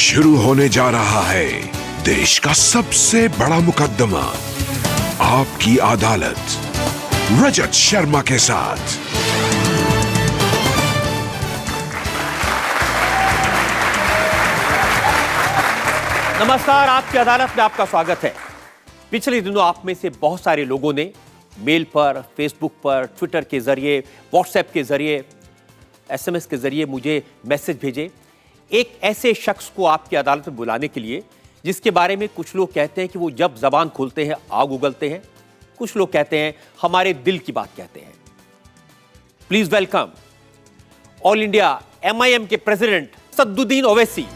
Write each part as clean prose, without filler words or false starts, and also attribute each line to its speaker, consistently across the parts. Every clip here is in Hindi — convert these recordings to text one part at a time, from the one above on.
Speaker 1: शुरू होने जा रहा है देश का सबसे बड़ा मुकदमा, आपकी अदालत, रजत शर्मा के साथ।
Speaker 2: नमस्कार, आपकी अदालत में आपका स्वागत है। पिछले दिनों आप में से बहुत सारे लोगों ने मेल पर, फेसबुक पर, ट्विटर के जरिए, व्हाट्सएप के जरिए, एसएमएस के जरिए मुझे मैसेज भेजे एक ऐसे शख्स को आपकी अदालत में बुलाने के लिए जिसके बारे में कुछ लोग कहते हैं कि वो जब जबान खोलते हैं आग उगलते हैं, कुछ लोग कहते हैं हमारे दिल की बात कहते हैं। Please welcome all India MIM के प्रेसिडेंट असदुद्दीन ओवैसी।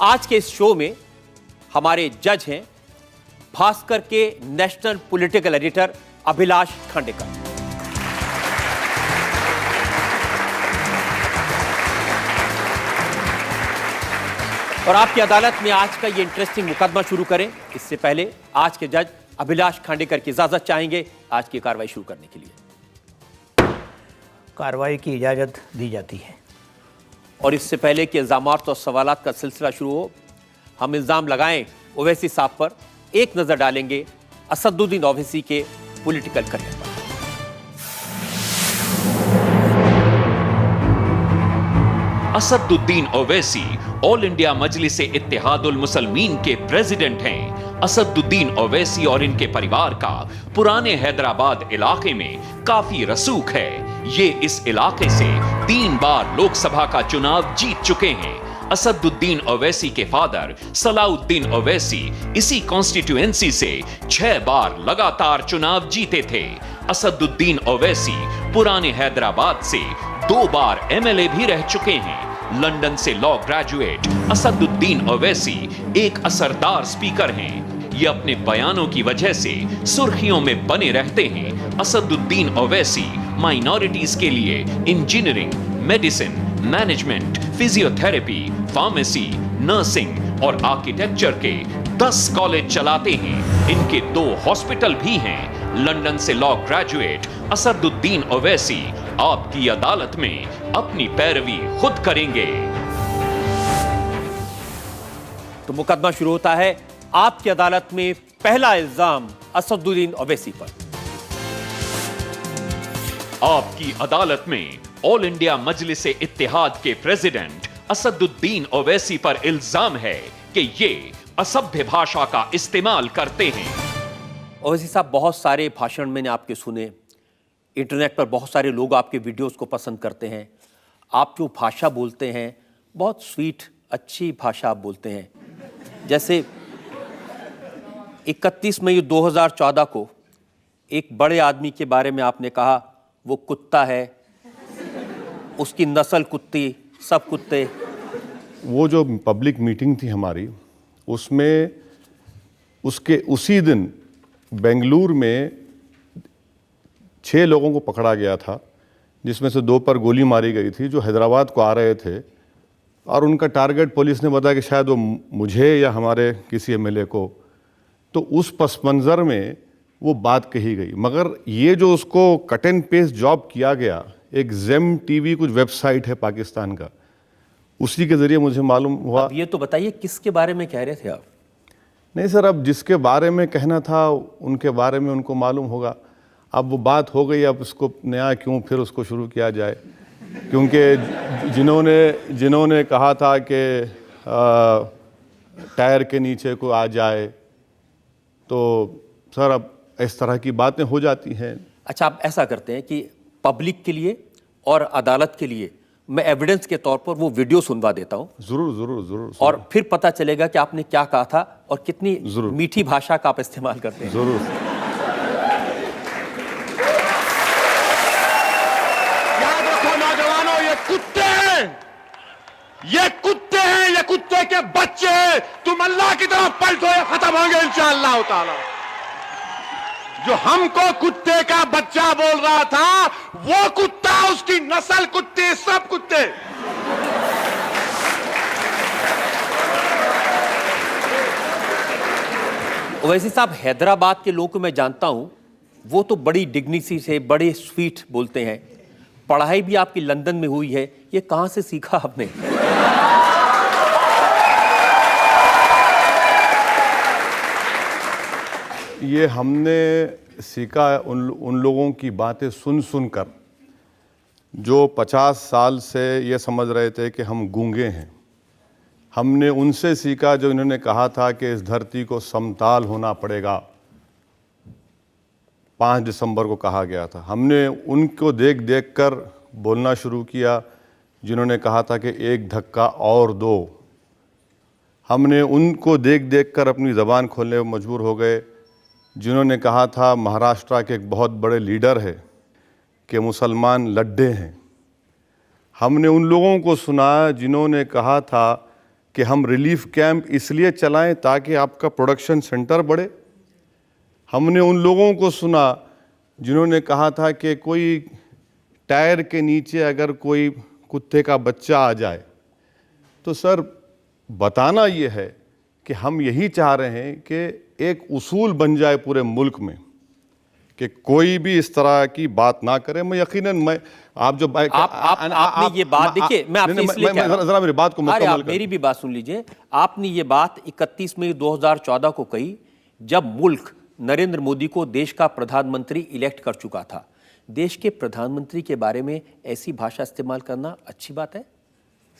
Speaker 2: आज के इस शो में हमारे जज हैं भास्कर के national political editor Abhilash Khandekar. और आपकी अदालत में आज का ये इंटरेस्टिंग मुकदमा शुरू करें इससे पहले आज के जज अभिलाष खांडेकर की इजाजत चाहेंगे आज की कार्रवाई शुरू करने के लिए।
Speaker 3: कार्रवाई की इजाजत दी जाती है।
Speaker 2: और इससे पहले कि इल्जामात और सवालात का सिलसिला शुरू हो, हम इल्जाम लगाएं ओवैसी साहब पर, एक नजर डालेंगे असदुद्दीन ओवैसी के पॉलिटिकल करियर पर।
Speaker 4: असदुद्दीन ओवैसी ऑल इंडिया मजलिस-ए-इत्तेहादुल मुसलमीन के प्रेसिडेंट हैं। असदुद्दीन ओवैसी और इनके परिवार का पुराने हैदराबाद इलाके में काफी रसूख है। ये इस इलाके से 3 बार लोकसभा का चुनाव जीत चुके हैं। असदुद्दीन ओवैसी के फादर सलाउद्दीन ओवैसी इसी कॉन्स्टिट्यूएंसी से 6 बार लगातार चुनाव जीते थे। असदुद्दीन ओवैसी पुराने हैदराबाद से 2 बार MLA भी रह चुके हैं। लंदन से लॉ ग्रेजुएट असदुद्दीन ओवैसी एक असरदार स्पीकर हैं। ये अपने बयानों की वजह से सुर्खियों में बने रहते हैं। असदुद्दीन ओवैसी माइनॉरिटीज के लिए engineering, medicine, management, physiotherapy, pharmacy, nursing और आर्किटेक्चर के 10 कॉलेज चलाते हैं। इनके 2 हॉस्पिटल भी हैं। लंदन से लॉ ग्रेजुएट असदुद्दीन ओवैसी आपकी अदालत में अपनी पैरवी खुद करेंगे।
Speaker 2: तो मुकदमा शुरू होता है। आपकी अदालत में पहला इल्जाम असदुद्दीन ओवैसी पर।
Speaker 4: आपकी अदालत में ऑल इंडिया मजलिस-ए-इत्तेहाद के प्रेसिडेंट असदुद्दीन ओवैसी पर इल्जाम है कि ये असभ्य भाषा का इस्तेमाल करते हैं।
Speaker 2: ओवैसी साहब, बहुत सारे भाषण मैंने आपके सुने, इंटरनेट पर बहुत सारे लोग आपके वीडियोस को पसंद करते हैं। आप जो भाषा बोलते हैं बहुत स्वीट, अच्छी भाषा आप बोलते हैं। जैसे 31 मई 2014 को एक बड़े आदमी के बारे में आपने कहा वो कुत्ता है, उसकी नस्ल कुत्ती, सब कुत्ते।
Speaker 5: वो जो पब्लिक मीटिंग थी हमारी, उसमें उसके उसी दिन बेंगलुरु में 6 लोगों को पकड़ा गया था, जिसमें से 2 पर गोली मारी गई थी जो हैदराबाद को आ रहे थे। और उनका टारगेट पुलिस ने बताया कि शायद वो मुझे या हमारे किसी MLA को। तो उस पस मंज़र में वो बात कही गई। मगर ये जो उसको कट एंड पेस्ट जॉब किया गया, एक ज़ेम TV कुछ वेबसाइट है पाकिस्तान का, उसी के ज़रिए मुझे मालूम हुआ।
Speaker 2: अब ये तो बताइए किसके बारे में कह रहे थे आप?
Speaker 5: नहीं सर, अब जिसके बारे में कहना था उनके बारे में उनको मालूम होगा। अब वो बात हो गई, अब उसको नया क्यों फिर उसको शुरू किया जाए? क्योंकि जिन्होंने कहा था कि टायर के नीचे को आ जाए, तो सर अब इस तरह की बातें हो जाती हैं।
Speaker 2: अच्छा, आप ऐसा करते हैं कि पब्लिक के लिए और अदालत के लिए मैं एविडेंस के तौर पर वो वीडियो सुनवा देता हूं।
Speaker 5: जरूर जरूर जरूर।
Speaker 2: और फिर पता चलेगा कि आपने क्या कहा था और कितनी मीठी भाषा का आप इस्तेमाल करते हैं।
Speaker 5: जरूर।
Speaker 6: याद रखो नौजवानों, ये कुत्ते हैं, ये कुत्ते हैं, ये कुत्ते के बच्चे हैं। तुम अल्लाह की तरफ पलटो, ये खत्म होंगे इंशाअल्लाह ताला। जो हमको कुत्ते का बच्चा बोल रहा था, वो कुत्ता, उसकी नस्ल कुत्ते, सब कुत्ते।
Speaker 2: वैसे साहब, हैदराबाद के लोगों को मैं जानता हूं, वो तो बड़ी डिग्निटी से, बड़े स्वीट बोलते हैं। पढ़ाई भी आपकी लंदन में हुई है, ये कहां से सीखा आपने?
Speaker 5: ये हमने सीखा उन लोगों की बातें सुन सुनकर, जो 50 साल से ये समझ रहे थे कि हम गूंगे हैं। हमने उनसे सीखा जो इन्होंने कहा था कि इस धरती को समताल होना पड़ेगा, 5 दिसंबर को कहा गया था। हमने उनको देख देख कर बोलना शुरू किया जिन्होंने कहा था कि एक धक्का और दो। हमने उनको देख देख कर अपनी ज़बान खोलने में मजबूर हो गए जिन्होंने कहा था महाराष्ट्र के एक बहुत बड़े लीडर है कि मुसलमान लड्डे हैं। हमने उन लोगों को सुना जिन्होंने कहा था कि हम रिलीफ कैंप इसलिए चलाएं ताकि आपका प्रोडक्शन सेंटर बढ़े। हमने उन लोगों को सुना जिन्होंने कहा था कि कोई टायर के नीचे अगर कोई कुत्ते का बच्चा आ जाए तो सर बताना ये है कि हम यही चाह रहे हैं कि एक उसूल बन जाए पूरे मुल्क में कि कोई भी इस तरह की बात ना करे। मैं यकीनन आप जो
Speaker 2: आपने ये बात, देखिए मैं आपसे इसलिए कह रहा हूं,
Speaker 5: जरा मेरी बात को मुकम्मल
Speaker 2: आप मेरी भी बात सुन लीजिए। आपने ये बात 31 मई 2014 को कही, जब मुल्क नरेंद्र मोदी को देश का प्रधानमंत्री इलेक्ट कर चुका था। देश के प्रधानमंत्री के बारे में ऐसी भाषा इस्तेमाल करना अच्छी बात है?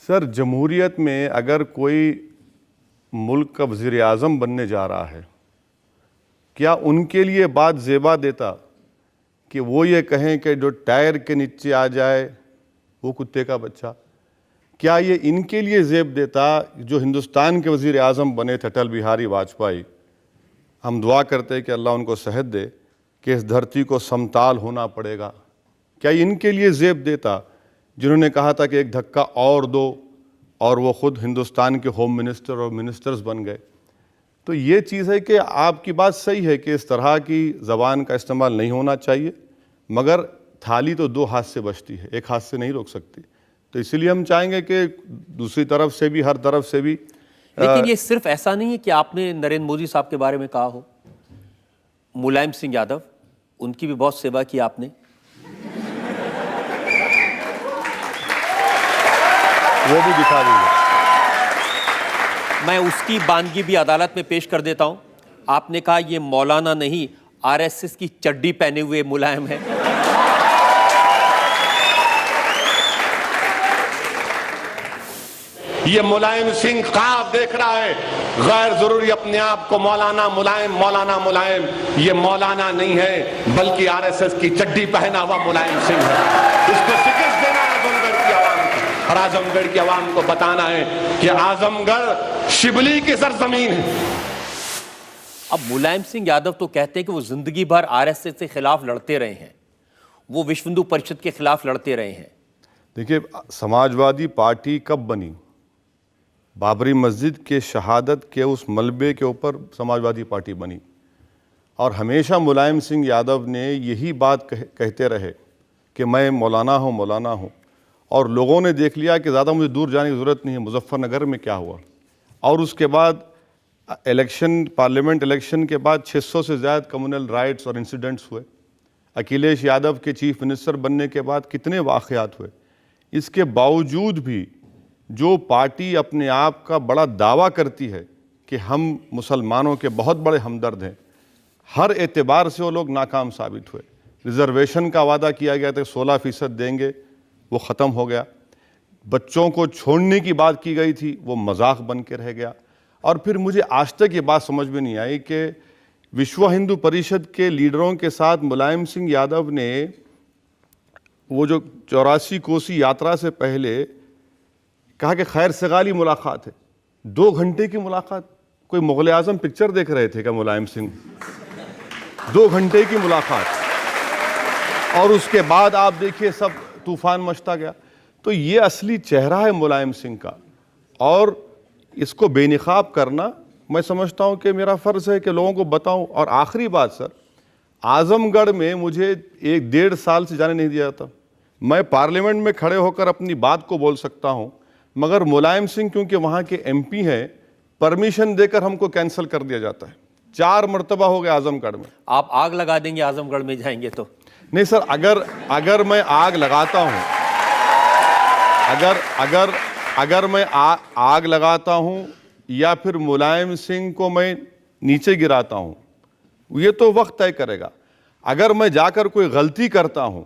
Speaker 5: सर, जमहूरियत में अगर कोई मुल्क का वज़ीर आज़म बनने जा रहा है, क्या उनके लिए बात ज़ेबा देता कि वो ये कहें कि जो टायर के नीचे आ जाए वो कुत्ते का बच्चा? क्या ये इनके लिए ज़ेब देता जो हिंदुस्तान के वज़ीर आज़म बने थे अटल बिहारी वाजपेयी? हम दुआ करते हैं कि अल्लाह उनको सेहत दे कि इस धरती को समताल होना पड़ेगा। क्या इनके लिए ज़ेब देता जिन्होंने कहा था कि एक धक्का और दो, और वो ख़ुद हिंदुस्तान के होम मिनिस्टर और मिनिस्टर्स बन गए? तो ये चीज़ है कि आपकी बात सही है कि इस तरह की ज़बान का इस्तेमाल नहीं होना चाहिए, मगर थाली तो 2 हाथ से बचती है, 1 हाथ से नहीं रोक सकती। तो इसीलिए हम चाहेंगे कि दूसरी तरफ से भी, हर तरफ से भी।
Speaker 2: लेकिन ये सिर्फ ऐसा नहीं है कि आपने नरेंद्र मोदी साहब के बारे में कहा हो, मुलायम सिंह यादव, उनकी भी बहुत सेवा की आपने।
Speaker 5: वो भी दिखा दीजिए।
Speaker 2: मैं उसकी बानगी भी अदालत में पेश कर देता हूं। आपने कहा ये मौलाना नहीं, आरएसएस की चड्डी पहने हुए मुलायम है।
Speaker 6: ये मुलायम सिंह ख्वाब देख रहा है, गैर जरूरी अपने आप को मौलाना मुलायम, मौलाना मुलायम। ये मौलाना नहीं है बल्कि आरएसएस की चड्डी पहना हुआ मुलायम सिंह है। इसको शिकस्त देना है आजमगढ़ की आवाम को, और आजमगढ़ की आवाम को बताना है कि आजमगढ़ शिबली की सरजमीन है।
Speaker 2: अब मुलायम सिंह यादव तो कहते हैं कि वो जिंदगी भर आरएसएस के खिलाफ लड़ते रहे हैं, वो विश्व हिंदू परिषद के खिलाफ लड़ते रहे हैं।
Speaker 5: देखिए, समाजवादी पार्टी कब बनी? बाबरी मस्जिद के शहादत के उस मलबे के ऊपर समाजवादी पार्टी बनी, और हमेशा मुलायम सिंह यादव ने यही बात कहते रहे कि मैं मौलाना हूँ, मौलाना हूँ। और लोगों ने देख लिया कि ज़्यादा मुझे दूर जाने की ज़रूरत नहीं है, मुजफ्फरनगर में क्या हुआ। और उसके बाद इलेक्शन, पार्लियामेंट इलेक्शन के बाद 600 से ज़्यादा कम्युनल राइट्स और इंसिडेंट्स हुए। अखिलेश यादव के चीफ मिनिस्टर बनने के बाद कितने वाक़यात हुए। इसके बावजूद भी जो पार्टी अपने आप का बड़ा दावा करती है कि हम मुसलमानों के बहुत बड़े हमदर्द हैं, हर एतबार से वो लोग नाकाम साबित हुए। रिजर्वेशन का वादा किया गया था 16% देंगे, वो ख़त्म हो गया। बच्चों को छोड़ने की बात की गई थी, वो मजाक बन के रह गया। और फिर मुझे आज तक ये बात समझ में नहीं आई कि विश्व हिंदू परिषद के लीडरों के साथ मुलायम सिंह यादव ने वो जो 84 कोसी यात्रा से पहले कहा कि खैर सगाली मुलाकात है। 2 घंटे की मुलाकात। कोई मुगल आजम पिक्चर देख रहे थे क्या मुलायम सिंह? 2 घंटे की मुलाकात, और उसके बाद आप देखिए सब तूफान मचता गया। तो ये असली चेहरा है मुलायम सिंह का, और इसको बेनकाब करना मैं समझता हूँ कि मेरा फ़र्ज़ है कि लोगों को बताऊँ। और आखिरी बात सर, आज़मगढ़ में मुझे 1-1.5 साल से जाने नहीं दिया जाता। मैं पार्लियामेंट में खड़े होकर अपनी बात को बोल सकता हूँ, मगर मुलायम सिंह क्योंकि वहाँ के MP हैं, परमिशन देकर हमको कैंसिल कर दिया जाता है। 4 मरतबा हो गए आजमगढ़ में।
Speaker 2: आप आग लगा देंगे आजमगढ़ में जाएंगे तो?
Speaker 5: नहीं सर, अगर मैं आग लगाता हूं, अगर मैं आग लगाता हूं या फिर मुलायम सिंह को मैं नीचे गिराता हूं, ये तो वक्त तय करेगा। अगर मैं जाकर कोई गलती करता हूं,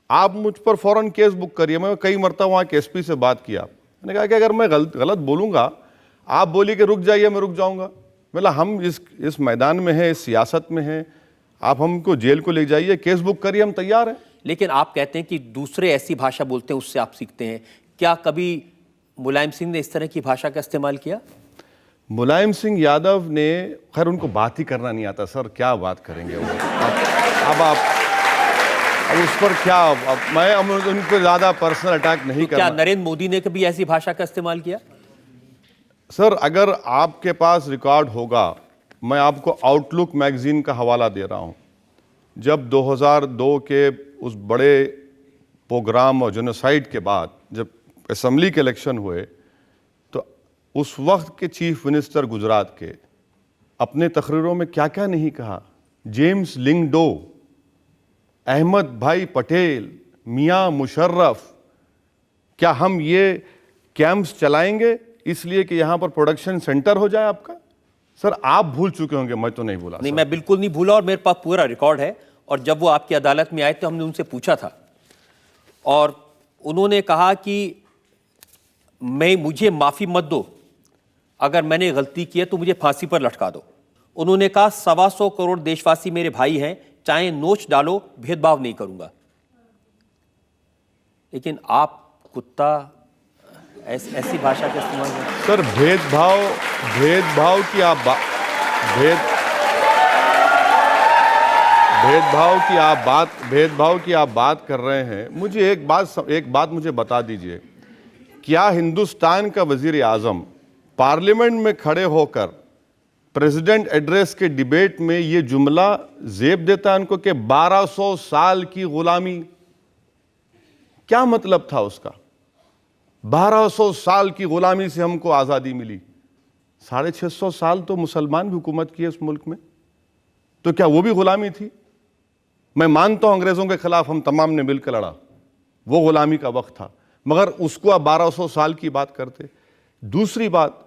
Speaker 5: आप मुझ पर फौरन केस बुक करिए। मैं कई मरतबा वहां के एसपी से बात किया, मैंने कहा कि अगर मैं गलत बोलूंगा, आप बोलिए कि रुक जाइए, मैं रुक जाऊंगा। मतलब हम इस मैदान में हैं, इस सियासत में हैं, आप हमको जेल को ले जाइए, केस बुक करिए, हम तैयार हैं।
Speaker 2: लेकिन आप कहते हैं कि दूसरे ऐसी भाषा बोलते हैं उससे आप सीखते हैं। क्या कभी मुलायम सिंह ने इस तरह की भाषा का इस्तेमाल किया?
Speaker 5: मुलायम सिंह यादव ने, खैर उनको बात ही करना नहीं आता सर, क्या बात करेंगे वो। अब उस पर क्या, मैं उन पर ज्यादा पर्सनल अटैक नहीं
Speaker 2: क्या
Speaker 5: करना।
Speaker 2: नरेंद्र मोदी ने कभी ऐसी भाषा का इस्तेमाल किया?
Speaker 5: सर अगर आपके पास रिकॉर्ड होगा, मैं आपको आउटलुक मैगजीन का हवाला दे रहा हूं। जब 2002 के उस बड़े प्रोग्राम और जेनोसाइड के बाद जब असेंबली के इलेक्शन हुए, तो उस वक्त के चीफ मिनिस्टर गुजरात के अपने तकरीरों में क्या क्या नहीं कहा। जेम्स लिंगडो, अहमद भाई पटेल, मियां मुशर्रफ, क्या हम ये कैंप्स चलाएंगे इसलिए कि यहां पर प्रोडक्शन सेंटर हो जाए आपका? सर आप भूल चुके होंगे, मैं तो नहीं भूला।
Speaker 2: नहीं, मैं बिल्कुल नहीं भूला और मेरे पास पूरा रिकॉर्ड है। और जब वो आपकी अदालत में आए तो हमने उनसे पूछा था और उन्होंने कहा कि मुझे माफी मत दो, अगर मैंने गलती की है तो मुझे फांसी पर लटका दो। उन्होंने कहा 125 करोड़ देशवासी मेरे भाई हैं, चाहे नोच डालो, भेदभाव नहीं करूंगा। लेकिन आप कुत्ता ऐसी भाषा का इस्तेमाल नहीं।
Speaker 5: सर भेदभाव की आप बात कर रहे हैं। मुझे एक बात मुझे बता दीजिए, क्या हिंदुस्तान का वजीर आजम पार्लियामेंट में खड़े होकर प्रेसिडेंट एड्रेस के डिबेट में ये जुमला जेब देता है उनको कि 1200 साल की गुलामी? क्या मतलब था उसका? 1200 साल की गुलामी से हमको आजादी मिली। 650 साल तो मुसलमान भी हुकूमत की है इस मुल्क में, तो क्या वो भी गुलामी थी? मैं मानता हूं अंग्रेजों के खिलाफ हम तमाम ने मिलकर लड़ा, वो गुलामी का वक्त था, मगर उसको आप 1200 साल की बात करते। दूसरी बात,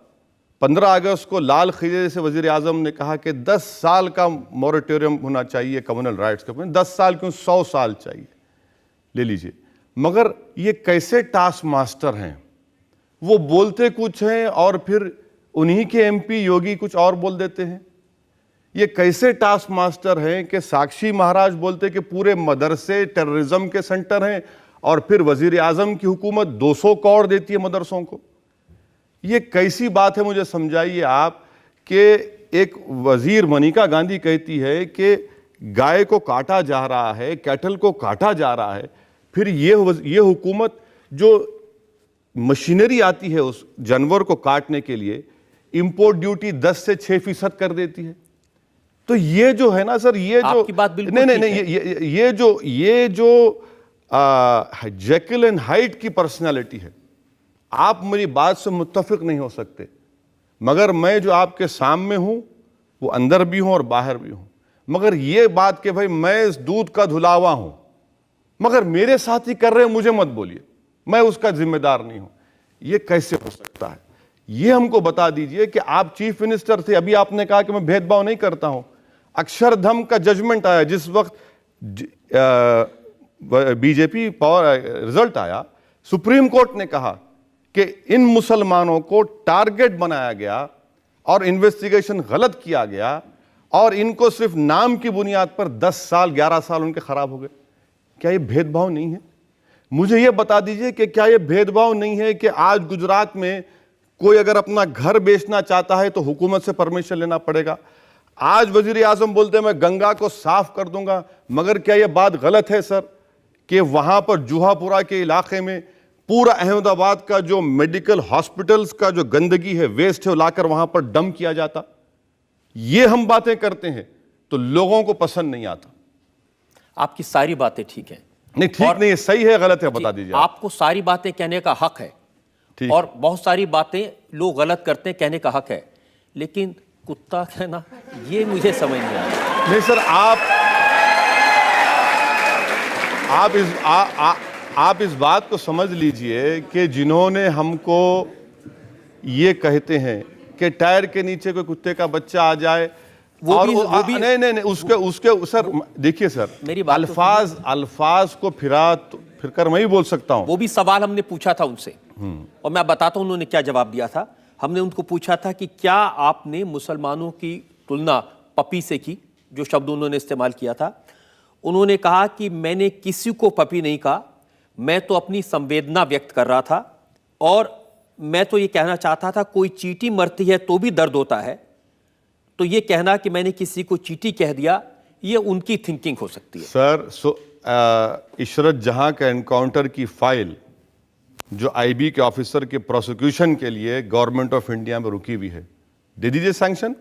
Speaker 5: 15 अगस्त को लाल खिले से वजीर आजम ने कहा कि 10 साल का मोरेटोरियम होना चाहिए कम्युनल राइट्स के। 10 साल क्यों, 100 साल चाहिए, ले लीजिए। मगर ये कैसे टास्क मास्टर हैं, वो बोलते कुछ हैं और फिर उन्हीं के एमपी योगी कुछ और बोल देते हैं। ये कैसे टास्क मास्टर हैं कि साक्षी महाराज बोलते कि पूरे मदरसे टेररिज्म के सेंटर हैं और फिर वजीर आजम की हुकूमत 200 करोड़ देती है मदरसों को। ये कैसी बात है, मुझे समझाइए आप। कि एक वजीर मनिका गांधी कहती है कि गाय को काटा जा रहा है, कैटल को काटा जा रहा है, फिर ये हुकूमत जो मशीनरी आती है उस जानवर को काटने के लिए, इंपोर्ट ड्यूटी 10 से 6% कर देती है। तो ये जो है ना सर, ये जो
Speaker 2: आपकी बात बिल्कुल
Speaker 5: नहीं, ये जो जेकिल एंड हाइड की पर्सनालिटी है, आप मेरी बात से मुत्तफिक नहीं हो सकते, मगर मैं जो आपके सामने हूं वो अंदर भी हूं और बाहर भी हूं। मगर ये बात कि भाई मैं इस दूध का धुलावा हूं, मगर मेरे साथी कर रहे हैं, मुझे मत बोलिए, मैं उसका जिम्मेदार नहीं हूं, ये कैसे हो सकता है? ये हमको बता दीजिए कि आप चीफ मिनिस्टर थे, अभी आपने कहा कि मैं भेदभाव नहीं करता हूं। अक्षरधाम का जजमेंट आया, जिस वक्त बीजेपी पावर रिजल्ट आया, सुप्रीम कोर्ट ने कहा कि इन मुसलमानों को टारगेट बनाया गया और इन्वेस्टिगेशन गलत किया गया और इनको सिर्फ नाम की बुनियाद पर 10 साल 11 साल उनके खराब हो गए। क्या ये भेदभाव नहीं है? मुझे ये बता दीजिए कि क्या ये भेदभाव नहीं है कि आज गुजरात में कोई अगर अपना घर बेचना चाहता है तो हुकूमत से परमिशन लेना पड़ेगा। आज वजीर आजम बोलते हैं मैं गंगा को साफ कर दूंगा, मगर क्या यह बात गलत है सर कि वहां पर जुहापुरा के इलाके में पूरा अहमदाबाद का जो मेडिकल हॉस्पिटल्स का जो गंदगी है, वेस्ट है, लाकर वहां पर डंप किया जाता? ये हम बातें करते हैं तो लोगों को पसंद नहीं आता।
Speaker 2: आपकी सारी बातें ठीक है।
Speaker 5: नहीं ठीक नहीं है, सही है गलत है बता दीजिए।
Speaker 2: आपको सारी बातें कहने का हक है
Speaker 5: ठीक।
Speaker 2: और बहुत सारी बातें लोग गलत करते हैं, कहने का हक है, लेकिन कुत्ता कहना, ये मुझे समझ नहीं आया।
Speaker 5: नहीं सर, आप इस बात को समझ लीजिए कि जिन्होंने हमको ये कहते हैं कि टायर के नीचे कोई कुत्ते का बच्चा आ जाए,
Speaker 2: वो भी
Speaker 5: नहीं उसके सर देखिए सर,
Speaker 2: मेरी बात
Speaker 5: अल्फाज को फिर कर मैं ही बोल सकता हूं।
Speaker 2: वो भी सवाल हमने पूछा था उनसे, और मैं बताता हूं उन्होंने क्या जवाब दिया था। हमने उनको पूछा था कि क्या आपने मुसलमानों की तुलना पपी से की, जो शब्द उन्होंने इस्तेमाल किया था। उन्होंने कहा कि मैंने किसी को पपी नहीं कहा, मैं तो अपनी संवेदना व्यक्त कर रहा था, और मैं तो ये कहना चाहता था कोई चींटी मरती है तो भी दर्द होता है, तो ये कहना कि मैंने किसी को चींटी कह दिया, ये उनकी थिंकिंग हो सकती है।
Speaker 5: सर, इशरत जहां का एनकाउंटर की फाइल जो आईबी के ऑफिसर के प्रोसिक्यूशन के लिए गवर्नमेंट ऑफ इंडिया में रुकी हुई है, दे दीजिए सैंक्शन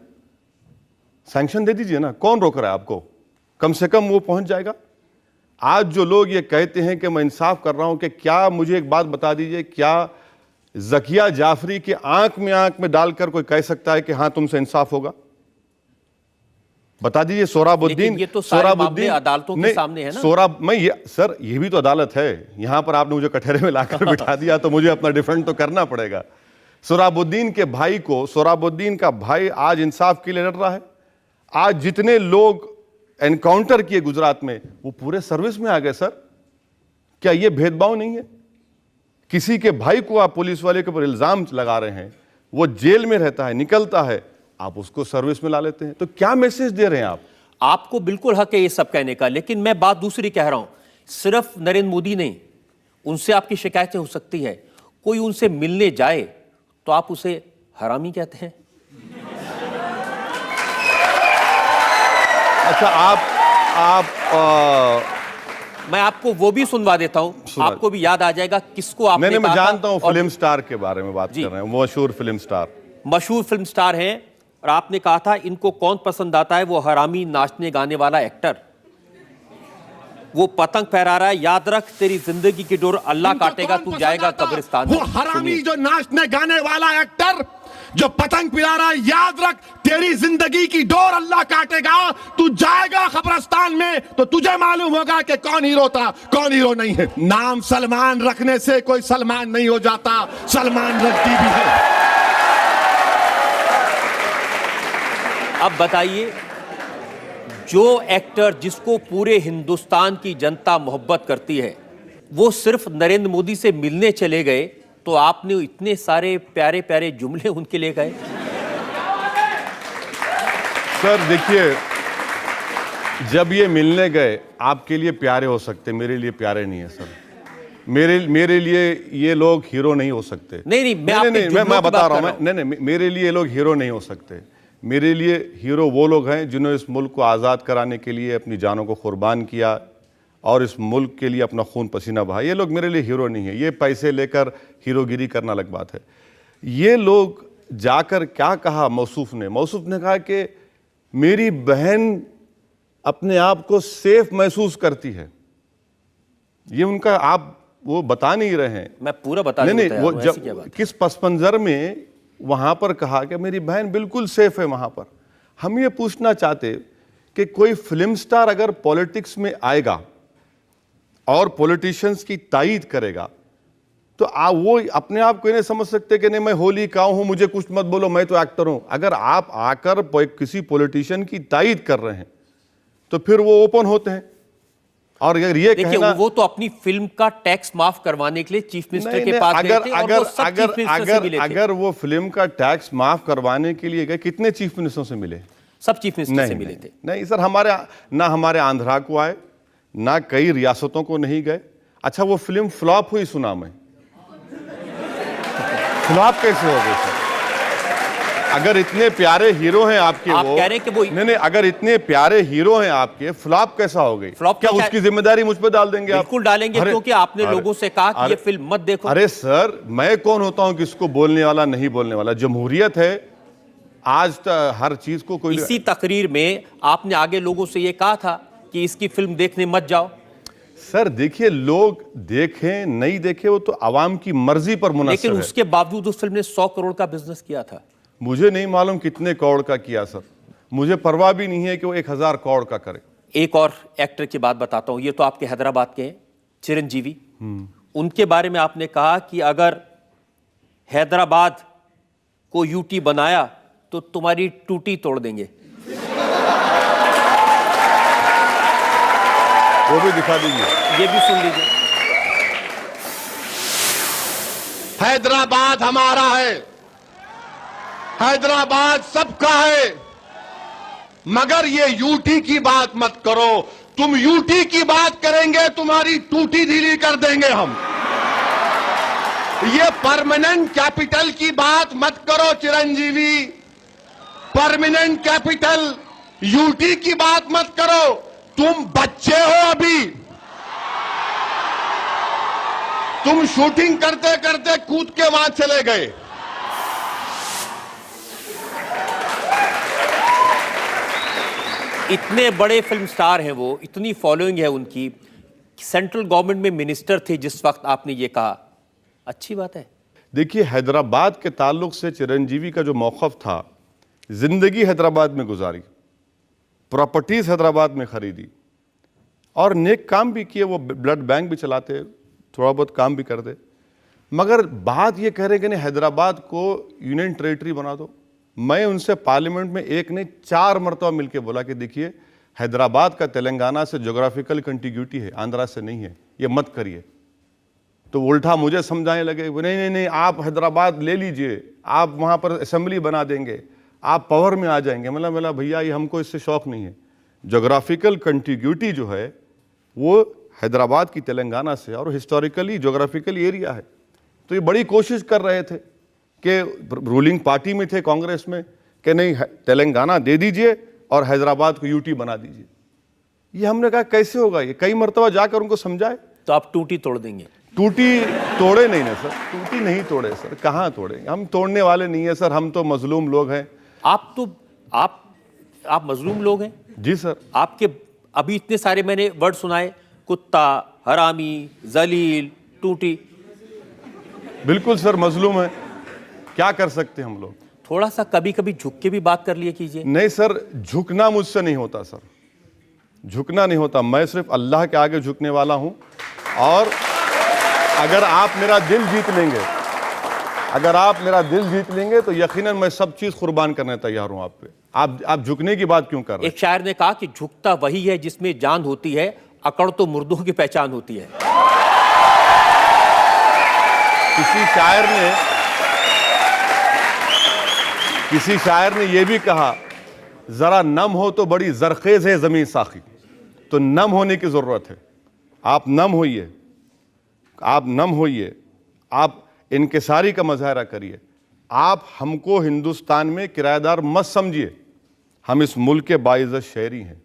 Speaker 5: दे दीजिए ना, कौन रोक रहा है आपको? कम से कम वो पहुंच जाएगा। आज जो लोग ये कहते हैं कि मैं इंसाफ कर रहा हूं, कि क्या मुझे एक बात बता दीजिए, क्या ज़किया जाफरी के आंख में डालकर कोई कह सकता है कि हां तुमसे इंसाफ होगा? बता दीजिए। सोहराबुद्दीन,
Speaker 2: ये तो सारे मामले अदालतों के सामने है ना।
Speaker 5: सर ये भी तो अदालत है। यहां पर आपने मुझे कटहरे में लाकर बिठा दिया तो मुझे अपना डिफेंड तो करना पड़ेगा। सोहराबुद्दीन के भाई को, सोहराबुद्दीन का भाई आज इंसाफ के लिए लड़ रहा है। आज जितने लोग एनकाउंटर किए गुजरात में, वो पूरे सर्विस में आ गए। सर क्या ये भेदभाव नहीं है? किसी के भाई को आप पुलिस वाले के ऊपर इल्जाम लगा रहे हैं, वो जेल में रहता है, निकलता है, आप उसको सर्विस में ला लेते हैं, तो क्या मैसेज दे रहे हैं आप?
Speaker 2: आपको बिल्कुल हक है ये सब कहने का, लेकिन मैं बात दूसरी कह रहा हूं। सिर्फ नरेंद्र मोदी नहीं, उनसे आपकी शिकायतें हो सकती है। कोई उनसे मिलने जाए तो आप उसे हरामी कहते हैं।
Speaker 5: अच्छा,
Speaker 2: मैं आपको वो भी सुनवा देता हूं, आपको भी याद आ जाएगा किसको आपने
Speaker 5: मैं
Speaker 2: कहा
Speaker 5: जानता हूं,
Speaker 2: था।
Speaker 5: फिल्म स्टार के बारे में बात कर रहे हैं, मशहूर फिल्म स्टार हैं, और आपने कहा था इनको कौन पसंद आता है? वो हरामी नाचने गाने वाला एक्टर, वो पतंग फहरा रहा है, याद रख तेरी जिंदगी की डोर अल्लाह काटेगा, तू जाएगा कब्रिस्तान।
Speaker 6: वो हरामी जो नाचने गाने वाला एक्टर जो पतंग पिला रहा है, याद रख तेरी जिंदगी की डोर अल्लाह काटेगा, तू जाएगा कब्रिस्तान में, तो तुझे मालूम होगा कि कौन हीरो था, कौन हीरो नहीं है। नाम सलमान रखने से कोई सलमान नहीं हो जाता, सलमान रखती भी है।
Speaker 2: अब बताइए, जो एक्टर जिसको पूरे हिंदुस्तान की जनता मोहब्बत करती है, वो सिर्फ नरेंद्र मोदी से मिलने चले गए, तो आपने इतने सारे प्यारे प्यारे जुमले उनके लिए गए।
Speaker 5: सर देखिए, जब ये मिलने गए, आपके लिए प्यारे हो सकते, मेरे लिए प्यारे नहीं है सर। मेरे लिए ये लोग हीरो नहीं हो सकते।
Speaker 2: नहीं,
Speaker 5: मैं बता रहा हूं, नहीं, मेरे लिए ये लोग हीरो नहीं हो सकते। मेरे लिए हीरो वो लोग हैं जिन्होंने इस मुल्क को आज़ाद कराने के लिए अपनी जानों को कुर्बान किया और इस मुल्क के लिए अपना खून पसीना बहाया। ये लोग मेरे लिए हीरो नहीं है। ये पैसे लेकर हीरोगिरी करना अलग बात है। ये लोग जाकर क्या कहा मौसूफ ने कहा कि मेरी बहन अपने आप को सेफ महसूस करती है। ये उनका, आप वो बता नहीं रहे हैं।
Speaker 2: मैं पूरा बता
Speaker 5: नहीं, वो जब किस पस मंजर में वहां पर कहा कि मेरी बहन बिल्कुल सेफ है वहां पर। हम ये पूछना चाहते कि कोई फिल्म स्टार अगर पॉलिटिक्स में आएगा और पॉलिटिशियंस की तायीद करेगा, तो वो अपने आप को नहीं समझ सकते कि नहीं मैं होली का हूं, मुझे कुछ मत बोलो, मैं तो एक्टर हूं। अगर आप आकर किसी पॉलिटिशियन की तायीद कर रहे हैं तो फिर वो ओपन होते हैं। और अगर ये कहना,
Speaker 2: वो तो अपनी फिल्म का टैक्स माफ करवाने के लिए चीफ मिनिस्टर के पास गए थे, और वो सब चीफ मिनिस्टर से मिले थे।
Speaker 5: अगर वो फिल्म का टैक्स माफ करवाने के लिए गए, कितने चीफ मिनिस्टरों से मिले?
Speaker 2: सब चीफ मिनिस्टर से मिले थे।
Speaker 5: नहीं सर, हमारे आंध्रा को आए, ना कई रियासतों को नहीं गए। अच्छा, वो फिल्म फ्लॉप हुई, सुना मैं। फ्लॉप कैसे हो गई सर? अगर इतने प्यारे हीरो हैं आपके,
Speaker 2: आप कह रहे हैं कि वो
Speaker 5: नहीं, अगर इतने प्यारे हीरो हैं आपके, फ्लॉप कैसा हो गई?
Speaker 2: फ्लॉप
Speaker 5: क्या उसकी जिम्मेदारी मुझ पर डाल देंगे आप?
Speaker 2: बिल्कुल डालेंगे, क्योंकि आपने लोगों से कहा कि ये फिल्म मत देखो।
Speaker 5: अरे सर, मैं कौन होता हूं किसको बोलने वाला नहीं बोलने वाला? जमहूरियत है, आज हर चीज को कोई।
Speaker 2: इसी तकरीर में आपने आगे लोगों से ये कहा था कि इसकी फिल्म देखने मत जाओ।
Speaker 5: सर देखिए, लोग देखें नहीं देखें वो तो आवाम की मर्जी पर मुनहसर है।
Speaker 2: लेकिन उसके बावजूद उस फिल्म ने 100 करोड़ का बिजनेस किया था।
Speaker 5: मुझे नहीं मालूम कितने करोड़ का किया सर, मुझे परवाह भी नहीं है कि वो 1000 करोड़ का करे।
Speaker 2: एक और एक्टर की बात बताता हूं, ये तो आपके हैदराबाद के हैं, चिरंजीवी। उनके बारे में आपने कहा कि अगर हैदराबाद को यूटी बनाया तो तुम्हारी टूटी तोड़ देंगे।
Speaker 5: वो भी दिखा दीजिए।
Speaker 2: ये भी सुन लीजिए।
Speaker 6: हैदराबाद हमारा है, हैदराबाद सबका है, मगर ये यूटी की बात मत करो। तुम यूटी की बात करेंगे तुम्हारी टूटी ढीली कर देंगे हम। ये परमानेंट कैपिटल की बात मत करो चिरंजीवी, परमानेंट कैपिटल यूटी की बात मत करो। तुम बच्चे हो अभी, तुम शूटिंग करते करते कूद के वहां चले गए।
Speaker 2: इतने बड़े फिल्म स्टार हैं वो, इतनी फॉलोइंग है उनकी, सेंट्रल गवर्नमेंट में मिनिस्टर थे जिस वक्त आपने ये कहा, अच्छी बात है।
Speaker 5: देखिए, हैदराबाद के ताल्लुक से चिरंजीवी का जो मौक़िफ़ था, जिंदगी हैदराबाद में गुजारी, प्रॉपर्टीज़ हैदराबाद में खरीदी और नेक काम भी किए। वो ब्लड बैंक भी चलाते, थोड़ा बहुत काम भी करते, मगर बात ये कह रहे कि नहीं हैदराबाद को यूनियन टेरिटरी बना दो। मैं उनसे पार्लियामेंट में एक नहीं 4 मरतबा मिलके बोला कि देखिए, हैदराबाद का तेलंगाना से जोग्राफिकल कंटिग्यूटी है, आंध्रा से नहीं है, ये मत करिए। तो उल्टा मुझे समझाने लगे, नहीं नहीं नहीं, आप हैदराबाद ले लीजिए, आप वहाँ पर असेंबली बना देंगे, आप पावर में आ जाएंगे। मतलब भैया ये हमको इससे शौक नहीं है। जोग्राफिकल कंटिग्यूटी जो है वो हैदराबाद की तेलंगाना से और हिस्टोरिकली जोग्राफिकल एरिया है। तो ये बड़ी कोशिश कर रहे थे कि रूलिंग पार्टी में थे कांग्रेस में कि नहीं तेलंगाना दे दीजिए और हैदराबाद को यूटी बना दीजिए। ये हमने कहा कैसे होगा, ये कई मरतबा जाकर उनको समझाए।
Speaker 2: तो आप टूटी तोड़ देंगे?
Speaker 5: टूटी तोड़े नहीं ना सर, टूटी नहीं तोड़े सर, कहाँ तोड़ेंगे, हम तोड़ने वाले नहीं है सर, हम तो मजलूम लोग हैं।
Speaker 2: आप मजलूम लोग हैं?
Speaker 5: जी सर।
Speaker 2: आपके अभी इतने सारे मैंने वर्ड सुनाए, कुत्ता, हरामी, जलील, टूटी।
Speaker 5: बिल्कुल सर, मजलूम है, क्या कर सकते हैं हम लोग।
Speaker 2: थोड़ा सा कभी कभी झुक के भी बात कर लिया कीजिए।
Speaker 5: नहीं सर, झुकना मुझसे नहीं होता सर, झुकना नहीं होता। मैं सिर्फ अल्लाह के आगे झुकने वाला हूं। और अगर आप मेरा दिल जीत लेंगे, अगर आप मेरा दिल जीत लेंगे तो यकीनन मैं सब चीज कुर्बान करने तैयार हूं आप पे। आप झुकने की बात क्यों कर रहे हैं?
Speaker 2: एक शायर ने कहा कि झुकता वही है जिसमें जान होती है, अकड़ तो मुर्दों की पहचान होती है।
Speaker 5: किसी शायर ने यह भी कहा, जरा नम हो तो बड़ी जरखेज है जमीन साखी। तो नम होने की जरूरत है। आप नम होइए, आप नम होइए, आप इनकिसारी का मुजाहरा करिए। आप हमको हिंदुस्तान में किराएदार मत समझिए, हम इस मुल्क के बाइज़्ज़त शहरी हैं।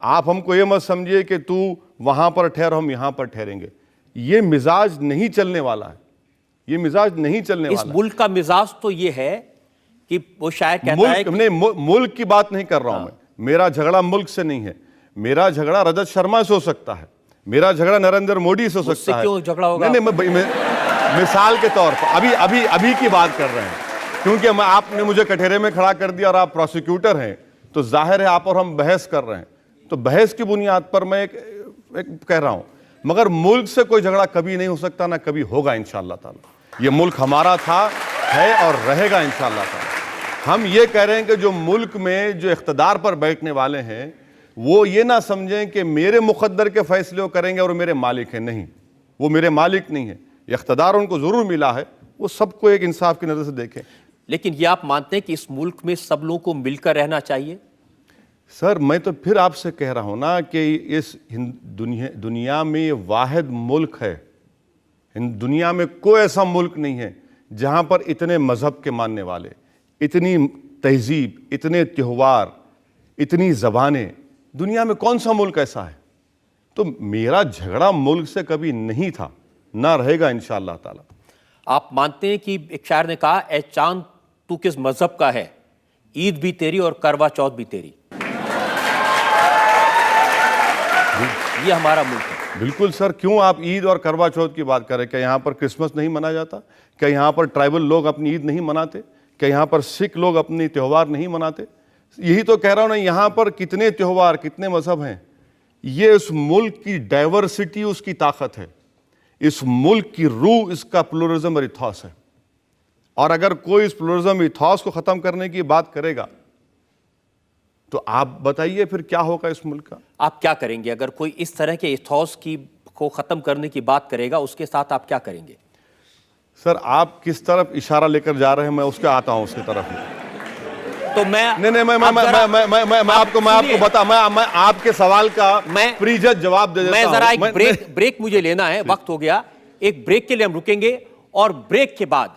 Speaker 5: आप हमको ये मत समझिए कि तू वहां पर ठहर, हम यहां पर ठहरेंगे। ये मिजाज नहीं चलने वाला है, ये मिजाज नहीं चलने वाला।
Speaker 2: इस मुल्क का मिजाज तो ये है कि वो शायर कहता है कि
Speaker 5: मुल्क की बात नहीं कर रहा हूं मैं। मेरा झगड़ा मुल्क से नहीं है, मेरा झगड़ा रजत शर्मा से हो सकता है, मेरा झगड़ा नरेंद्र मोदी से हो सकता है।
Speaker 2: क्यों झगड़ा होगा?
Speaker 5: नहीं, मिसाल के तौर पर अभी की बात कर रहे हैं, क्योंकि आपने मुझे कटहरे में खड़ा कर दिया और आप प्रोसिक्यूटर हैं, तो जाहिर है आप और हम बहस कर रहे हैं। तो बहस की बुनियाद पर मैं एक कह रहा हूं, मगर मुल्क से कोई झगड़ा कभी नहीं हो सकता, ना कभी होगा इंशाअल्लाह ताला। ये मुल्क हमारा था, है और रहेगा इंशाअल्लाह ताला। हम ये कह रहे हैं कि जो मुल्क में जो इख्तिदार पर बैठने वाले हैं वो ये ना समझें कि मेरे मुकद्दर के फैसले वो करेंगे और मेरे मालिक हैं। नहीं, वो मेरे मालिक नहीं है। इख्तिदार उनको जरूर मिला है, वो सबको एक इंसाफ की नजर से देखें।
Speaker 2: लेकिन ये आप मानते हैं कि इस मुल्क में सब लोगों को मिलकर रहना चाहिए?
Speaker 5: सर, मैं तो फिर आपसे कह रहा हूं ना कि इस दुनिया में वाहिद मुल्क है, दुनिया में कोई ऐसा मुल्क नहीं है जहां पर इतने मजहब के मानने वाले, इतनी तहजीब, इतने त्योहार, इतनी ज़बानें, दुनिया में कौन सा मुल्क ऐसा है। तो मेरा झगड़ा मुल्क से कभी नहीं था, ना रहेगा इंशाअल्लाह ताला।
Speaker 2: आप मानते हैं कि एक शायर ने कहा, ए चांद तू किस मजहब का है, ईद भी तेरी और करवा चौथ भी तेरी। ये हमारा मुल्क है।
Speaker 5: बिल्कुल सर, क्यों आप ईद और करवा चौथ की बात करें? क्या यहाँ पर क्रिसमस नहीं मनाया जाता? क्या यहाँ पर ट्राइबल लोग अपनी ईद नहीं मनाते? क्या यहाँ पर सिख लोग अपनी त्यौहार नहीं मनाते? यही तो कह रहा हूं ना, यहाँ पर कितने त्यौहार, कितने मजहब हैं। ये इस मुल्क की डाइवर्सिटी उसकी ताकत है, इस मुल्क की रूह इसका प्लुरलिज्म और इथॉस है। और अगर कोई इस प्लुरलिज्म इथॉस को खत्म करने की बात करेगा तो आप बताइए फिर क्या होगा इस मुल्क का?
Speaker 2: आप क्या करेंगे अगर कोई इस तरह के इथॉस की को खत्म करने की बात करेगा, उसके साथ आप क्या करेंगे?
Speaker 5: सर, आप किस तरफ इशारा लेकर जा रहे हैं, मैं उसके आता हूं उसकी तरफ।
Speaker 2: तो मैं
Speaker 5: मैं आपको बता, मैं आपके सवाल का
Speaker 2: मैं
Speaker 5: प्रीजज जवाब दे देता हूं।
Speaker 2: मैं जरा एक ब्रेक मुझे लेना है, वक्त हो गया। एक ब्रेक के लिए हम रुकेंगे और ब्रेक के बाद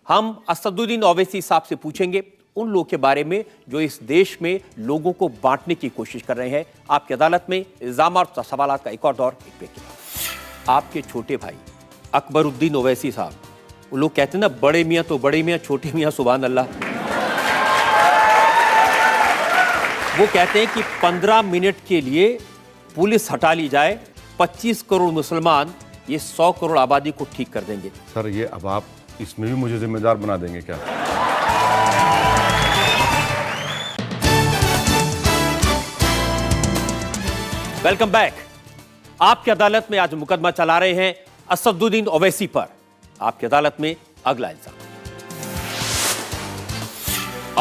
Speaker 2: हम असदुद्दीन ओवैसी साहब से पूछेंगे उन लोगों के बारे में जो इस देश में लोगों को बांटने की कोशिश कर रहे हैं। आपकी अदालत में इल्जाम और सवाल का एक और दौर, एक ब्रेक के बाद। आपके छोटे भाई अकबरुद्दीन ओवैसी साहब, वो लोग कहते हैं ना, बड़े मियाँ तो बड़े मियाँ, छोटे मियाँ सुभान अल्लाह। वो कहते हैं कि 15 मिनट के लिए पुलिस हटा ली जाए, 25 करोड़ मुसलमान ये 100 करोड़ आबादी को ठीक कर देंगे।
Speaker 5: सर, ये अब आप इसमें भी मुझे जिम्मेदार बना देंगे क्या?
Speaker 2: Welcome back. आपकी अदालत में आज मुकदमा चला रहे हैं असदुद्दीन ओवैसी पर। आपकी अदालत में अगला इल्जाम।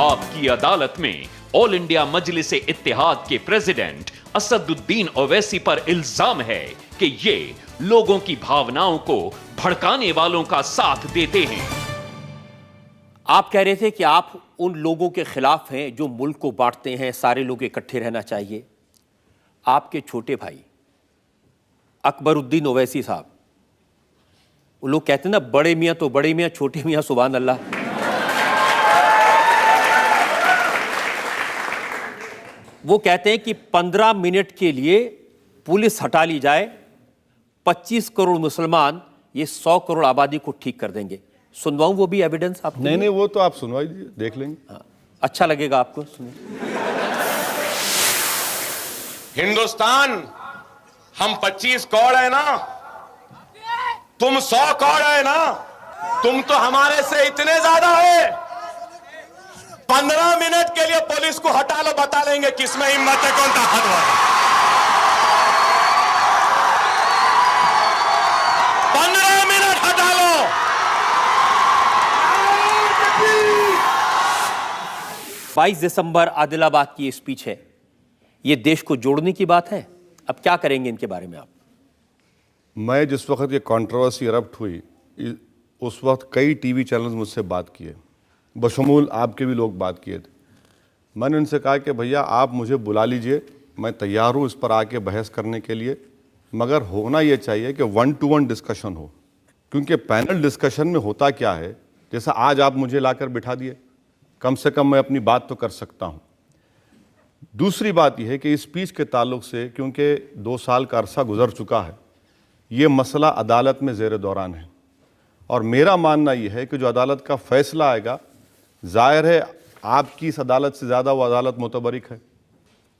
Speaker 4: आपकी अदालत में ऑल इंडिया मजलिस इत्तेहाद के प्रेसिडेंट असदुद्दीन ओवैसी पर इल्जाम है कि ये लोगों की भावनाओं को भड़काने वालों का साथ देते हैं।
Speaker 2: आप कह रहे थे कि आप उन लोगों के खिलाफ हैं जो मुल्क को बांटते हैं, सारे लोग इकट्ठे रहना चाहिए। आपके छोटे भाई अकबरुद्दीन ओवैसी साहब, वो लोग कहते हैं ना, बड़े मियाँ तो बड़े मियाँ, छोटे मियाँ सुभान अल्लाह। वो कहते हैं कि 15 मिनट के लिए पुलिस हटा ली जाए, 25 करोड़ मुसलमान ये 100 करोड़ आबादी को ठीक कर देंगे। सुनवाऊं वो भी एविडेंस आप?
Speaker 5: नहीं, वो तो आप सुनवाई दीजिए, देख लेंगे।
Speaker 2: हाँ, अच्छा लगेगा आपको? सुनिए।
Speaker 6: हिंदुस्तान, हम 25 करोड़ है ना, तुम 100 करोड़ है ना, तुम तो हमारे से इतने ज्यादा है। 15 मिनट के लिए पुलिस को हटा लो, बता देंगे किसमें हिम्मत है, कौन ताकतवर है। 15 मिनट हटा लो।
Speaker 2: 22 दिसंबर आदिलाबाद की स्पीच है, ये देश को जोड़ने की बात है। अब क्या करेंगे इनके बारे में आप?
Speaker 5: मैं जिस वक्त ये कंट्रोवर्सी इरप्ट हुई, उस वक्त कई टीवी चैनल्स मुझसे बात किए, बशमूल आपके भी लोग बात किए थे। मैंने उनसे कहा कि भैया आप मुझे बुला लीजिए, मैं तैयार हूँ इस पर आके बहस करने के लिए, मगर होना ये चाहिए कि 1-to-1 डिस्कशन हो। क्योंकि पैनल डिस्कशन में होता क्या है, जैसा आज आप मुझे लाकर बिठा दिए, कम से कम मैं अपनी बात तो कर सकता हूँ। दूसरी बात यह है कि इस स्पीच के ताल्लुक से, क्योंकि 2 साल का अरसा गुजर चुका है, ये मसला अदालत में ज़ेर दौरान है, और मेरा मानना यह है कि जो अदालत का फ़ैसला आएगा, ज़ाहिर है आपकी इस अदालत से ज़्यादा वो अदालत मुतबरिक है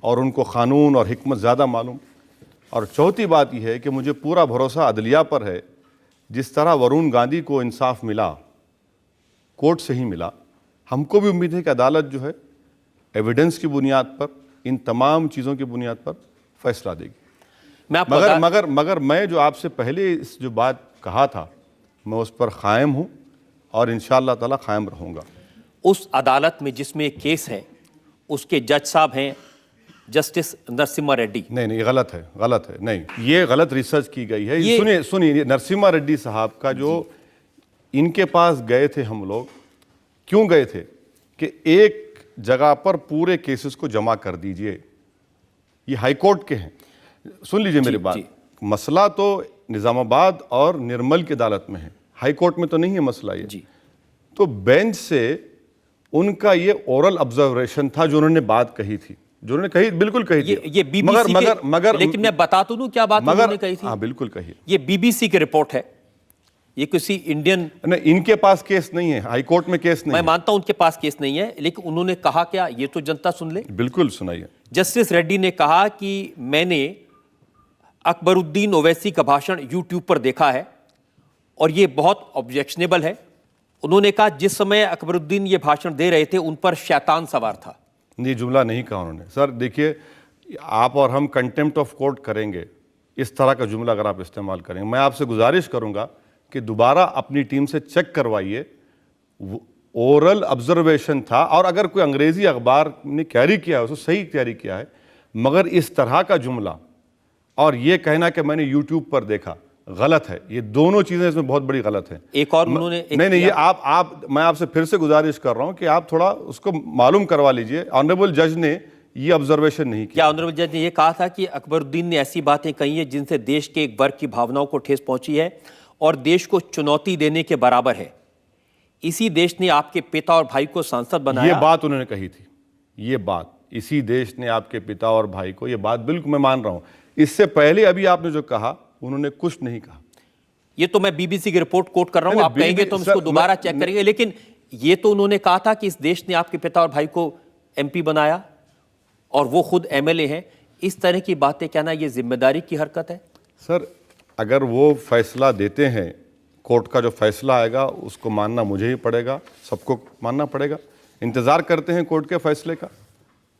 Speaker 5: और उनको क़ानून और हिकमत ज़्यादा मालूम। और चौथी बात यह है कि मुझे पूरा भरोसा अदलिया पर है, जिस तरह वरुण गांधी को इंसाफ मिला, कोर्ट से ही मिला, हमको भी उम्मीद है कि अदालत जो है एविडेंस की बुनियाद पर, इन तमाम चीज़ों की बुनियाद पर फैसला देगी। मगर मैं जो आपसे पहले इस जो बात कहा था, मैं उस पर कायम हूँ और इंशाअल्लाह ताला कायम रहूँगा।
Speaker 2: उस अदालत में जिसमें केस है, उसके जज साहब हैं जस्टिस नरसिम्हा रेड्डी।
Speaker 5: नहीं, गलत है, नहीं, ये गलत रिसर्च की गई है। सुनिए, नरसिम्हा रेड्डी साहब का जो इनके पास गए थे हम लोग, क्यों गए थे कि एक जगह पर पूरे केसेस को जमा कर दीजिए। ये हाई कोर्ट के हैं, सुन लीजिए मेरी बात। मसला तो निजामाबाद और निर्मल की अदालत में है, हाई कोर्ट में तो नहीं है मसला ये। तो बेंच से उनका ये ओरल ऑब्जर्वेशन था, जो उन्होंने बात कही थी, जो उन्होंने कही, बिल्कुल कही थी।
Speaker 2: ये बीबीसी मगर लेकिन मैं बता तो दूं क्या बात उन्होंने कही थी।
Speaker 5: हाँ, बिल्कुल कही।
Speaker 2: ये बीबीसी की रिपोर्ट है, ये किसी इंडियन,
Speaker 5: नहीं, इनके पास केस नहीं है, हाई कोर्ट में केस नहीं।
Speaker 2: मैं मानता हूं उनके पास केस नहीं है, लेकिन उन्होंने कहा क्या, ये तो जनता सुन ले।
Speaker 5: बिल्कुल सुनाइए।
Speaker 2: जस्टिस रेड्डी ने कहा कि मैंने अकबरुद्दीन ओवैसी का भाषण यूट्यूब पर देखा है और ये बहुत ऑब्जेक्शनेबल है उन्होंने कहा जिस समय अकबरुद्दीन ये भाषण दे रहे थे उन पर शैतान सवार था।
Speaker 5: ये जुमला नहीं कहा उन्होंने। सर देखिए, आप और हम कंटेम्प्ट ऑफ कोर्ट करेंगे इस तरह का जुमला अगर आप इस्तेमाल करेंगे। मैं आपसे गुजारिश करूंगा कि दोबारा अपनी टीम से चेक करवाइए। ओरल ऑब्जर्वेशन था, और अगर कोई अंग्रेजी अखबार ने कैरी किया है उसको सही कैरी किया है, मगर इस तरह का जुमला और ये कहना कि मैंने यूट्यूब पर देखा, गलत है। ये दोनों चीजें इसमें बहुत बड़ी गलत है।
Speaker 2: एक और उन्होंने
Speaker 5: नहीं, ये आप मैं आपसे फिर से गुजारिश कर रहा हूं कि आप थोड़ा उसको मालूम करवा लीजिए। ऑनरेबल जज ने ये ऑब्जर्वेशन नहीं किया।
Speaker 2: क्या ऑनरेबल जज ने ये कहा था कि अकबरुद्दीन ने ऐसी बातें कही है जिनसे देश के एक वर्ग की भावनाओं को ठेस पहुंची है और देश को चुनौती देने के बराबर है? इसी देश ने आपके पिता और भाई को सांसद बनाया।
Speaker 5: ये बात उन्होंने कही थी, ये बात, इसी देश ने आपके पिता और भाई को, ये बात बिल्कुल मैं मान रहा हूं। इससे पहले अभी आपने जो कहा, उन्होंने कुछ नहीं कहा।
Speaker 2: ये तो मैं बीबीसी की रिपोर्ट कोट कर रहा हूं, आप कहेंगे तो हम इसको दोबारा चेक करेंगे, लेकिन ये तो उन्होंने कहा था कि इस देश ने आपके पिता और भाई को एमपी बनाया और वो खुद एमएलए हैं। इस तरह की बातें कहना ये जिम्मेदारी की हरकत है?
Speaker 5: सर, अगर वो फैसला देते हैं, कोर्ट का जो फैसला आएगा उसको मानना मुझे ही पड़ेगा, सबको मानना पड़ेगा। इंतज़ार करते हैं कोर्ट के फैसले का,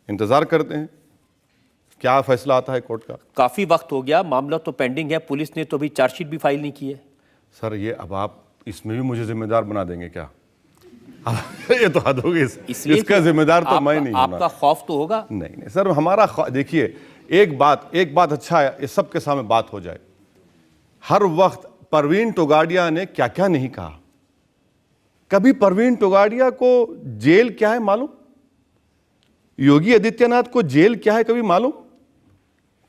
Speaker 5: इंतज़ार करते हैं क्या फैसला आता है कोर्ट का।
Speaker 2: काफी वक्त हो गया, मामला तो पेंडिंग है, पुलिस ने तो अभी चार्जशीट भी फाइल नहीं की है।
Speaker 5: सर ये अब आप इसमें भी मुझे जिम्मेदार बना देंगे क्या? ये तो हद होगी। इसका जिम्मेदार तो मैं नहीं हूं।
Speaker 2: आपका खौफ तो होगा।
Speaker 5: नहीं सर, हमारा देखिए, एक बात अच्छा है, ये सबके सामने बात हो जाए। हर वक्त परवीन टोगाडिया ने क्या क्या नहीं कहा। कभी परवीन टोगाडिया को जेल क्या है मालूम? योगी आदित्यनाथ को जेल क्या है कभी मालूम?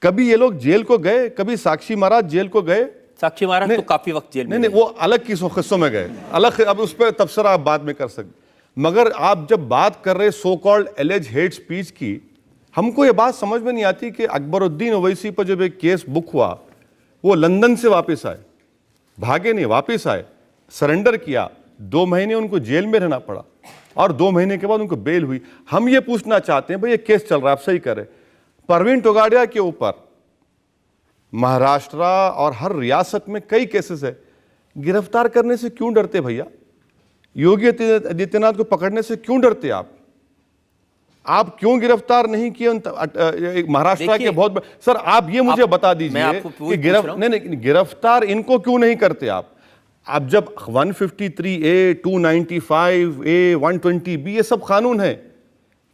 Speaker 5: कभी ये लोग जेल को गए? कभी साक्षी महाराज जेल को गए?
Speaker 2: साक्षी महाराज तो काफी वक्त जेल में
Speaker 5: नहीं, वो अलग किस्सों में गए, अलग, अब उस पर तबसरा आप बाद में कर सकते। मगर आप जब बात कर रहे so called alleged hate speech की, हमको ये बात समझ में नहीं आती कि अकबरुद्दीन ओवैसी पर जब एक केस बुक हुआ, वो लंदन से वापस आए, भागे नहीं, वापस आए, सरेंडर किया, 2 महीने उनको जेल में रहना पड़ा और 2 महीने के बाद उनको बेल हुई। हम ये पूछना चाहते हैं, भाई ये केस चल रहा है, आप सही करें, परवीन टोगाडिया के ऊपर महाराष्ट्र और हर रियासत में कई केसेस है, गिरफ्तार करने से क्यों डरते भैया? योगी आदित्यनाथ को पकड़ने से क्यों डरते आप क्यों गिरफ्तार नहीं किए महाराष्ट्र के बहुत सर, आप ये मुझे बता दीजिए कि गिरफ्तार इनको क्यों नहीं करते आप जब 153A, 295A, 120B ये सब कानून है,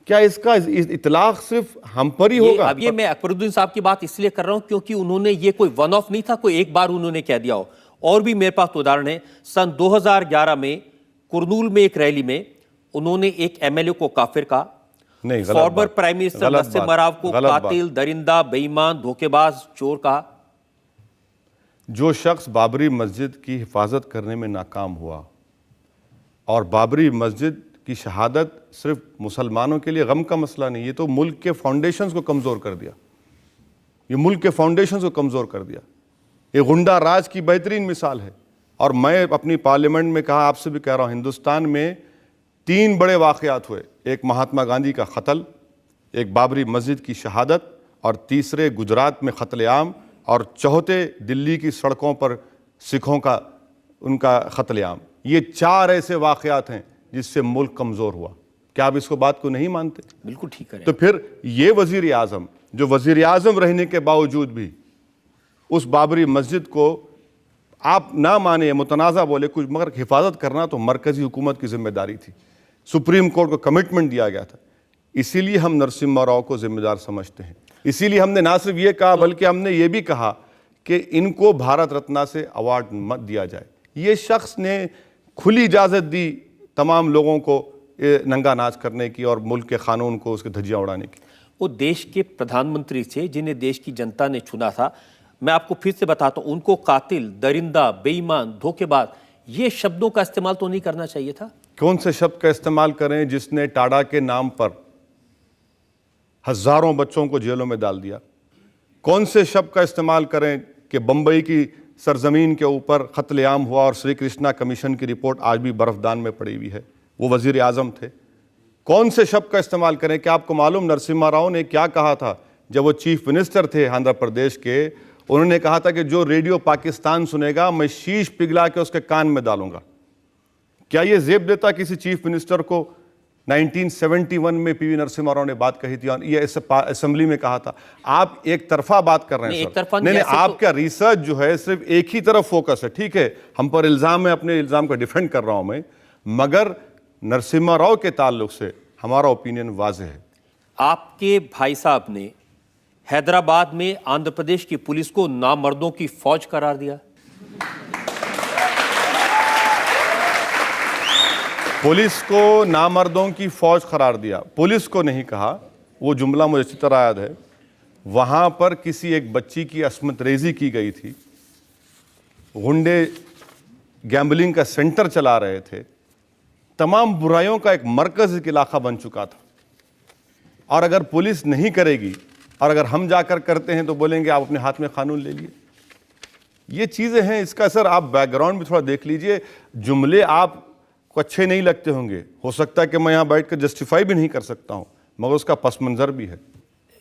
Speaker 5: क्या इसका इतलाक सिर्फ हम पर ही होगा?
Speaker 2: अब ये मैं अकबरुद्दीन साहब की बात इसलिए कर रहा हूं क्योंकि उन्होंने ये कोई वन ऑफ नहीं था, कोई एक बार उन्होंने कह दिया हो। और भी मेरे पास उदाहरण है। सन 2011 में कुरनूल में एक रैली में उन्होंने एक एमएलए को काफिर कहा, former prime minister Naseem Rao को कातिल, दरिंदा, बेईमान, धोखेबाज, चोर कहा।
Speaker 5: जो शख्स बाबरी मस्जिद की हिफाजत करने में नाकाम हुआ, और बाबरी मस्जिद की शहादत सिर्फ मुसलमानों के लिए गम का मसला नहीं, ये तो मुल्क के फाउंडेशंस को कमज़ोर कर दिया, ये मुल्क के फाउंडेशंस को कमज़ोर कर दिया। ये गुंडा राज की बेहतरीन मिसाल है। और मैं अपनी पार्लियामेंट में कहा, आपसे भी कह रहा हूँ, हिंदुस्तान में 3 बड़े वाक़यात हुए, एक महात्मा गांधी का कत्ल, एक बाबरी मस्जिद की शहादत, और तीसरे गुजरात में कत्लेआम, और चौथे दिल्ली की सड़कों पर सिखों का उनका कत्लेआम। ये 4 ऐसे वाक़यात हैं जिससे मुल्क कमज़ोर हुआ। क्या आप इसको बात को नहीं मानते?
Speaker 2: बिल्कुल ठीक है।
Speaker 5: तो फिर ये वज़ीर आज़म, जो वज़ीर आज़म रहने के बावजूद भी उस बाबरी मस्जिद को आप ना माने, मुतनाज़ा बोले कुछ, मगर हिफाजत करना तो मरकज़ी हुकूमत की जिम्मेदारी थी। सुप्रीम कोर्ट को कमिटमेंट दिया गया था। इसीलिए हम नरसिम्हा राव को जिम्मेदार समझते हैं। इसीलिए हमने ना सिर्फ ये कहा, बल्कि हमने ये भी कहा कि इनको भारत रत्न से अवार्ड मत दिया जाए। ये शख्स ने खुली इजाज़त दी तमाम लोगों को नंगा नाच करने की और मुल्क के कानून को उसके धज्जियाँ उड़ाने की।
Speaker 2: वो देश के प्रधानमंत्री थे जिन्हें देश की जनता ने चुना था। मैं आपको फिर से बताता हूँ, उनको कातिल, दरिंदा, बेईमान, धोखेबाज, ये शब्दों का इस्तेमाल तो नहीं करना चाहिए था।
Speaker 5: कौन से शब्द का इस्तेमाल करें जिसने टाडा के नाम पर हजारों बच्चों को जेलों में डाल दिया? कौन से शब्द का इस्तेमाल करें कि बंबई की सरजमीन के ऊपर कत्लेआम हुआ और श्री कृष्णा कमीशन की रिपोर्ट आज भी बर्फदान में पड़ी हुई है? वो वजीर आज़म थे। कौन से शब्द का इस्तेमाल करें? क्या आपको मालूम नरसिम्हा राव ने क्या कहा था जब वो चीफ मिनिस्टर थे आंध्र प्रदेश के? उन्होंने कहा था कि जो रेडियो पाकिस्तान सुनेगा मैं शीश पिघला के उसके कान में डालूंगा। क्या ये जेब देता किसी चीफ मिनिस्टर को? 1971 में पीवी नरसिम्हा राव ने बात कही थी और ये असेंबली में कहा था। आप एक तरफा बात कर रहे हैं
Speaker 2: एक तरफा
Speaker 5: नहीं, आपका रिसर्च जो है सिर्फ एक ही तरफ फोकस है। ठीक है, हम पर इल्जाम है, अपने इल्जाम को डिफेंड कर रहा हूं मैं, मगर नरसिम्हा राव के ताल्लुक से हमारा ओपिनियन वाज़ेह है।
Speaker 2: आपके भाई साहब ने हैदराबाद में आंध्र प्रदेश की पुलिस को नामर्दों की फौज करार दिया।
Speaker 5: पुलिस को नामर्दों की फौज करार दिया, पुलिस को नहीं कहा। वो जुमला मुझे अच्छी तरह याद है। वहां पर किसी एक बच्ची की अस्मत रेजी की गई थी, गुंडे गैम्बलिंग का सेंटर चला रहे थे, तमाम बुराइयों का एक मरकज एक इलाका बन चुका था। और अगर पुलिस नहीं करेगी और अगर हम जाकर करते हैं तो बोलेंगे आप अपने हाथ में कानून ले लिए। ये चीज़ें हैं, इसका असर आप बैकग्राउंड भी थोड़ा देख लीजिए। जुमले आपको अच्छे नहीं लगते होंगे, हो सकता है कि मैं यहाँ बैठकर जस्टिफाई भी नहीं कर सकता हूँ, मगर उसका पस मंज़र भी है।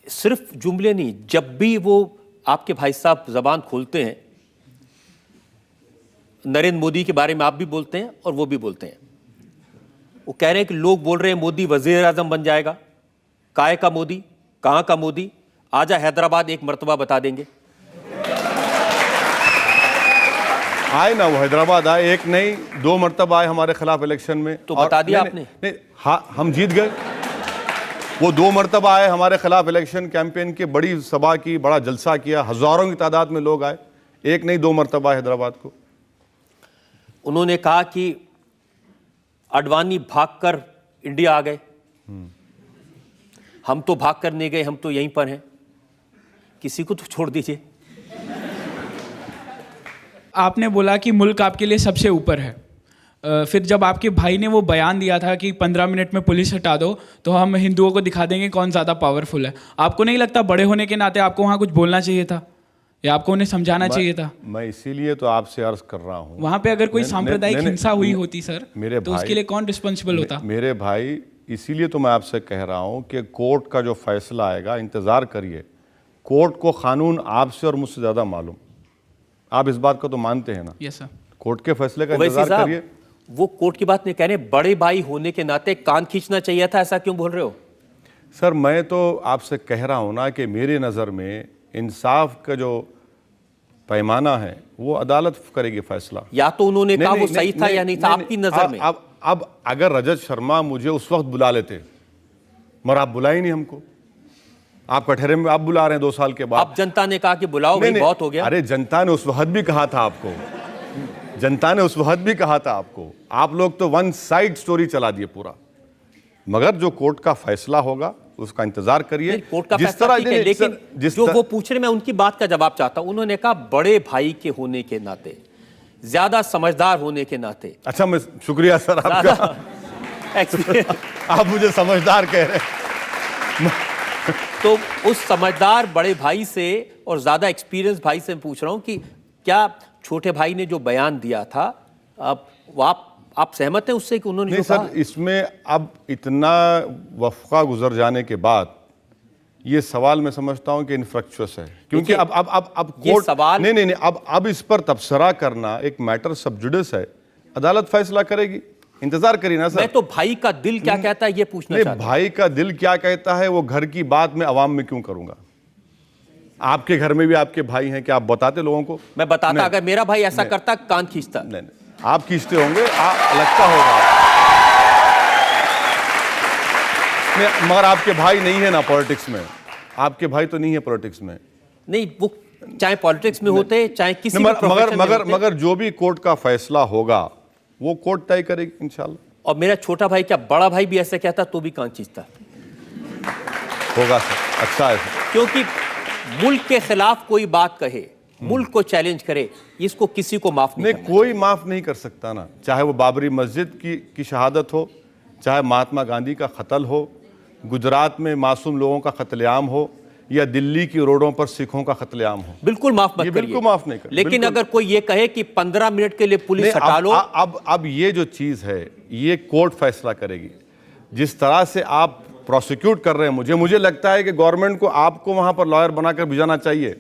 Speaker 2: सिर्फ जुमले नहीं, जब भी वो आपके भाई साहब जबान खोलते हैं, नरेंद्र मोदी के बारे में आप भी बोलते हैं और वो भी बोलते हैं। वो कह रहे हैं कि लोग बोल रहे हैं मोदी वजीर आजम बन जाएगा। काय का मोदी, कहां का मोदी? आजा हैदराबाद एक मर्तबा बता देंगे।
Speaker 5: आए ना, वो हैदराबाद आए, एक नहीं 2 मरतबा आए हमारे खिलाफ इलेक्शन में।
Speaker 2: तो बता दिया आपने?
Speaker 5: नहीं, हाँ, हम जीत गए। वो 2 मरतबा आए हमारे खिलाफ इलेक्शन कैंपेन के, बड़ी सभा की, बड़ा जलसा किया, हजारों की तादाद में लोग आए। एक नहीं 2 मरतबा हैदराबाद को।
Speaker 2: उन्होंने कहा कि अडवाणी भागकर इंडिया आ गए, हम तो भागकर नहीं गए, हम तो यहीं पर हैं। किसी को तो छोड़ दीजिए।
Speaker 7: आपने बोला कि मुल्क आपके लिए सबसे ऊपर है। फिर जब आपके भाई ने वो बयान दिया था कि 15 मिनट में पुलिस हटा दो तो हम हिंदुओं को दिखा देंगे कौन ज़्यादा पावरफुल है, आपको नहीं लगता बड़े होने के नाते आपको वहाँ कुछ बोलना चाहिए था या आपको उन्हें समझाना चाहिए था?
Speaker 5: मैं इसीलिए तो आपसे अर्ज कर रहा हूँ,
Speaker 7: वहाँ पे अगर कोई सांप्रदायिक हिंसा हुई होती सर,
Speaker 5: मेरे
Speaker 7: तो उसके लिए कौन रिस्पॉन्सिबल होता?
Speaker 5: मेरे भाई, इसीलिए तो मैं आपसे कह रहा हूँ कि कोर्ट का जो फैसला आएगा, इंतज़ार करिए। कोर्ट को कानून आपसे और मुझसे ज़्यादा मालूम। आप इस बात को तो मानते हैं ना?
Speaker 7: Yes sir.
Speaker 5: कोर्ट के फैसले का इंतजार करिए।
Speaker 2: वो कोर्ट की बात नहीं कह रहे, बड़े भाई होने के नाते कान खींचना चाहिए था, ऐसा क्यों बोल रहे हो?
Speaker 5: सर, मैं तो आपसे कह रहा हूं ना कि मेरी नज़र में इंसाफ का जो पैमाना है वो अदालत करेगी फैसला।
Speaker 2: या तो उन्होंने कहा वो सही था या नहीं था आपकी नजर में?
Speaker 5: अब अगर रजत शर्मा मुझे उस वक्त बुला लेते, मगर आप बुलाए नहीं हमको। आप कटहरे में आप बुला रहे हैं 2 साल के बाद।
Speaker 2: अब जनता ने कहा कि बुलाओ भाई, बहुत हो गया।
Speaker 5: अरे जनता ने उस वक्त भी कहा था आपको, जनता ने उस वक्त भी कहा था आपको। आप लोग तो वन साइड स्टोरी चला दिए पूरा। मगर जो कोर्ट का फैसला होगा उसका इंतजार करिए।
Speaker 2: कोर्ट का फैसला ठीक है, लेकिन जो वो पूछ रहे, मैं उनकी बात का जवाब चाहता हूं। उन्होंने कहा बड़े भाई के होने के नाते, ज्यादा समझदार होने के नाते।
Speaker 5: अच्छा, मैं शुक्रिया सर आपका। आप मुझे समझदार कह रहे हैं।
Speaker 2: तो उस समझदार बड़े भाई से और ज्यादा एक्सपीरियंस भाई से पूछ रहा हूं कि क्या छोटे भाई ने जो बयान दिया था, आप सहमत हैं उससे कि उन्होंने?
Speaker 5: नहीं सर, इसमें अब इतना वफ़ा गुजर जाने के बाद ये सवाल मैं समझता हूं कि इनफ्रक्चुअस है, क्योंकि अब कोर्ट
Speaker 2: सवाल
Speaker 5: नहीं अब इस पर तबसरा करना एक मैटर सब जुडिस है। अदालत फैसला करेगी, इंतजार करिए ना सर।
Speaker 2: मैं तो भाई का दिल क्या कहता है ये पूछना चाहता हूं।
Speaker 5: भाई का दिल क्या कहता है वो घर की बात मैं अवाम में क्यों करूंगा? आपके घर में भी आपके भाई हैं, क्या आप बताते लोगों को?
Speaker 2: मैं बताता, अगर मेरा भाई ऐसा करता कान खींचता।
Speaker 5: नहीं, आप खींचते होंगे, लगता होगा। मगर आपके भाई नहीं है ना पॉलिटिक्स में, आपके भाई तो नहीं है पॉलिटिक्स में।
Speaker 2: नहीं, वो चाहे पॉलिटिक्स में होते चाहे किसी भी प्रोफेशन में होते।
Speaker 5: मगर जो भी कोर्ट का फैसला होगा वो कोर्ट तय करेगी इंशाल्लाह।
Speaker 2: और मेरा छोटा भाई, क्या बड़ा भाई भी ऐसे कहता तो भी कान खींचता
Speaker 5: होगा सर। अच्छा है सर,
Speaker 2: क्योंकि मुल्क के खिलाफ कोई बात कहे, मुल्क को चैलेंज करे, इसको किसी को माफ नहीं करना।
Speaker 5: कोई माफ नहीं कर सकता ना, चाहे वो बाबरी मस्जिद की शहादत हो, चाहे महात्मा गांधी का कत्ल हो, गुजरात में मासूम लोगों का कत्लेआम हो, या दिल्ली की रोडों पर सिखों का कत्लेआम हो।
Speaker 2: बिल्कुल माफ मत करिए,
Speaker 5: बिल्कुल माफ नहीं कर।
Speaker 2: लेकिन अगर कोई ये कहे कि 15 मिनट के लिए पुलिस हटा लो,
Speaker 5: अब ये जो चीज है ये कोर्ट फैसला करेगी। जिस तरह से आप प्रोसिक्यूट कर रहे हैं, मुझे लगता है कि गवर्नमेंट को आपको वहां पर लॉयर बनाकर भिजाना चाहिए।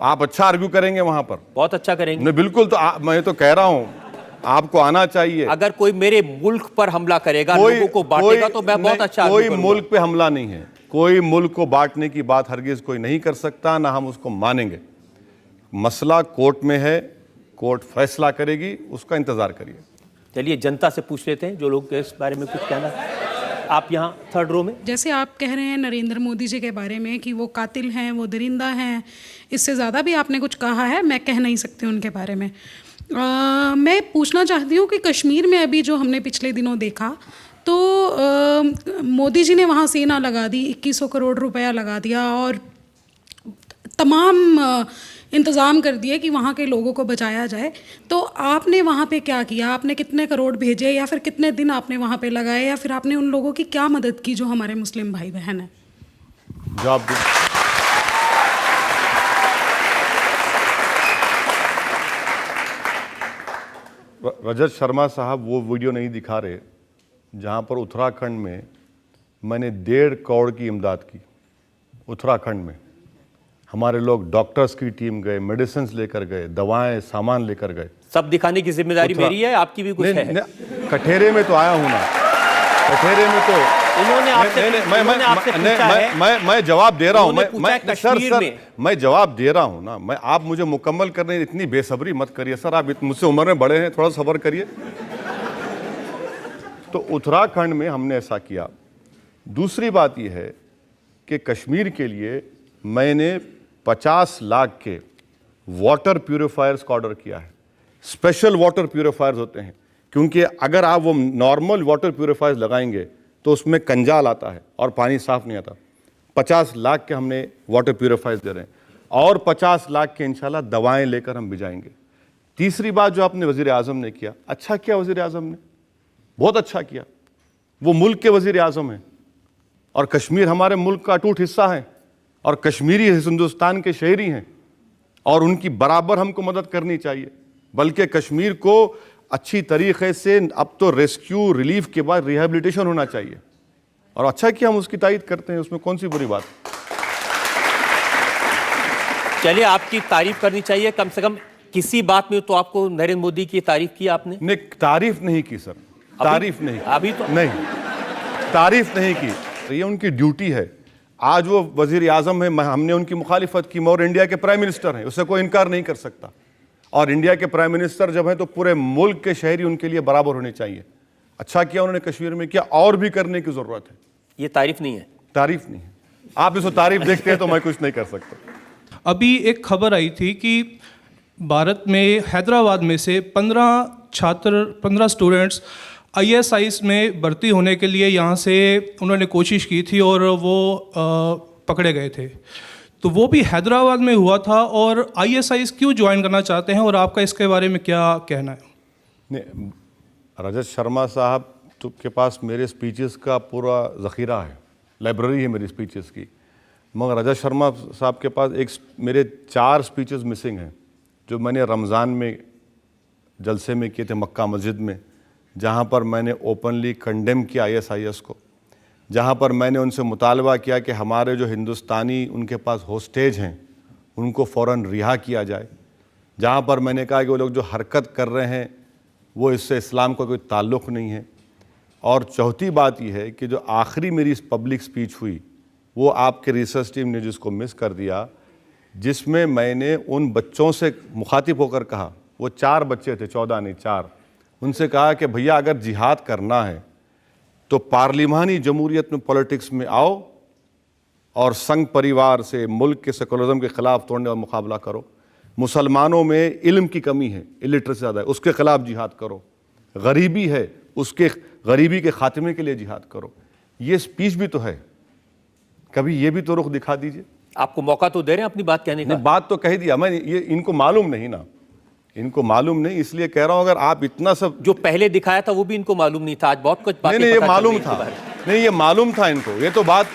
Speaker 5: आप अच्छा आर्ग्यू करेंगे वहां पर,
Speaker 2: बहुत अच्छा करेंगे।
Speaker 5: नहीं बिल्कुल। तो मैं तो कह रहा हूं आपको आना चाहिए।
Speaker 2: अगर कोई मेरे मुल्क पर हमला करेगा, लोगों को बांटेगा, तो मैं बहुत अच्छा
Speaker 5: कोई
Speaker 2: आदमी बनूंगा।
Speaker 5: मुल्क पे हमला नहीं है, कोई मुल्क को बांटने की बात हरगिज कोई नहीं कर सकता, ना हम उसको मानेंगे। मसला कोर्ट में है, कोर्ट फैसला करेगी, उसका इंतजार करिए।
Speaker 2: चलिए जनता से पूछ लेते हैं जो लोग इस बारे में कुछ कहना है। आप यहाँ थर्ड रो में।
Speaker 8: जैसे आप कह रहे हैं नरेंद्र मोदी जी के बारे में कि वो कातिल हैं, वो दरिंदा हैं, इससे ज़्यादा भी आपने कुछ कहा है, मैं कह नहीं सकती उनके बारे में। मैं पूछना चाहती हूँ कि कश्मीर में अभी जो हमने पिछले दिनों देखा, तो मोदी जी ने वहाँ सेना लगा दी, 2100 करोड़ रुपया लगा दिया और तमाम इंतज़ाम कर दिए कि वहाँ के लोगों को बचाया जाए। तो आपने वहाँ पे क्या किया? आपने कितने करोड़ भेजे, या फिर कितने दिन आपने वहाँ पे लगाए, या फिर आपने उन लोगों की क्या मदद की जो हमारे मुस्लिम भाई बहन हैं?
Speaker 5: जवाब दो। रजत शर्मा साहब वो वीडियो नहीं दिखा रहे जहाँ पर उत्तराखंड में मैंने 1.5 करोड़ की इमदाद की। उत्तराखंड में हमारे लोग डॉक्टर्स की टीम गए, मेडिसिन लेकर गए, दवाएं सामान लेकर गए।
Speaker 2: सब दिखाने की जिम्मेदारी मेरी है, आपकी भी कुछ है?
Speaker 5: कठेरे में तो आया हूं ना, कठेरे में तो
Speaker 2: इन्होंने आपसे पूछा है।
Speaker 5: मैं जवाब दे रहा हूं।
Speaker 2: सर
Speaker 5: मैं जवाब दे रहा हूं ना। मैं आप मुझे मुकम्मल करने इतनी बेसब्री मत करिए सर। आप मुझसे उम्र में बड़े हैं, थोड़ा सब्र करिए। तो उत्तराखंड में हमने ऐसा किया। दूसरी बात यह है कि कश्मीर के लिए मैंने 50 लाख के वाटर प्यूरिफायर्स का ऑर्डर किया है। स्पेशल वाटर प्यूरिफायर्स होते हैं, क्योंकि अगर आप वो नॉर्मल वाटर प्यूरिफायर्स लगाएंगे तो उसमें कंजाल आता है और पानी साफ नहीं आता। 50 लाख के हमने वाटर प्यूरिफायर्स दे रहे हैं और 50 लाख के इंशाल्लाह दवाएं लेकर हम भिजाएंगे। तीसरी बात जो आपने वज़ीर आज़म ने किया, अच्छा किया वज़ीर आज़म ने, बहुत अच्छा किया। वो मुल्क के वज़ीर आज़म हैं और कश्मीर हमारे मुल्क का अटूट हिस्सा है और कश्मीरी हिंदुस्तान के शहरी हैं और उनकी बराबर हमको मदद करनी चाहिए। बल्कि कश्मीर को अच्छी तरीके से अब तो रेस्क्यू रिलीफ के बाद रिहेबिलिटेशन होना चाहिए और अच्छा कि हम उसकी तारीफ करते हैं, उसमें कौन सी बुरी बात।
Speaker 2: चलिए आपकी तारीफ करनी चाहिए, कम से कम किसी बात में तो आपको नरेंद्र मोदी की तारीफ की आपने?
Speaker 5: नहीं, तारीफ नहीं की सर, तारीफ नहीं,
Speaker 2: अभी तो
Speaker 5: नहीं, तारीफ नहीं की। तो ये उनकी ड्यूटी है। आज वो वजीर आजम है, हमने उनकी मुखालिफत की, और इंडिया के प्राइम मिनिस्टर हैं, उससे कोई इनकार नहीं कर सकता। और इंडिया के प्राइम मिनिस्टर जब हैं तो पूरे मुल्क के शहरी उनके लिए बराबर होने चाहिए। अच्छा किया उन्होंने कश्मीर में किया, और भी करने की जरूरत है।
Speaker 2: ये तारीफ नहीं है? तारीफ
Speaker 5: नहीं है। आप इसको तारीफ देखते हैं तो मैं कुछ नहीं कर सकता।
Speaker 9: अभी एक खबर आई थी कि भारत में हैदराबाद में से 15 स्टूडेंट्स ISIS में भर्ती होने के लिए यहाँ से उन्होंने कोशिश की थी और वो पकड़े गए थे। तो वो भी हैदराबाद में हुआ था। और ISIS क्यों ज्वाइन करना चाहते हैं और आपका इसके बारे में क्या कहना है?
Speaker 5: नहीं, रजत शर्मा साहब तो के पास मेरे स्पीचेस का पूरा ज़ख़ीरा है, लाइब्रेरी है मेरी स्पीचेस की। मगर रजत शर्मा साहब के पास मेरे 4 स्पीचेस मिसिंग हैं जो मैंने रमज़ान में जलसे में किए थे मक्का मस्जिद में, जहाँ पर मैंने ओपनली कंडेम किया ISIS को, जहाँ पर मैंने उनसे मुतालबा किया कि हमारे जो हिंदुस्तानी उनके पास होस्टेज हैं उनको फ़ौरन रिहा किया जाए, जहाँ पर मैंने कहा कि वो लोग जो हरकत कर रहे हैं वो इससे इस्लाम का कोई ताल्लुक़ नहीं है। और चौथी बात यह है कि जो आखिरी मेरी पब्लिक स्पीच हुई वो आपके रिसर्च टीम ने जिसको मिस कर दिया, जिसमें मैंने उन बच्चों से मुखातिब होकर कहा, वो 4 बच्चे थे, 14 नहीं 4, उनसे कहा कि भैया अगर जिहाद करना है तो पार्लिमानी जमहूरियत में पॉलिटिक्स में आओ और संघ परिवार से मुल्क के सेकुलरिज्म के ख़िलाफ़ तोड़ने और मुकाबला करो। मुसलमानों में इल्म की कमी है, इलिटरेसी ज़्यादा है, उसके ख़िलाफ़ जिहाद करो। गरीबी है, उसके गरीबी के ख़ात्मे के लिए जिहाद करो। ये स्पीच भी तो है, कभी ये भी तो रुख दिखा दीजिए।
Speaker 2: आपको मौका तो दे रहे हैं अपनी बात कहने का।
Speaker 5: बात तो कह दिया मैं, ये इनको मालूम नहीं ना, इनको मालूम नहीं, इसलिए कह रहा हूं अगर आप इतना सब
Speaker 2: जो पहले दिखाया था वो भी इनको मालूम नहीं था। आज बहुत कुछ बातें
Speaker 5: नहीं, ये मालूम था, नहीं ये मालूम था इनको, ये तो बात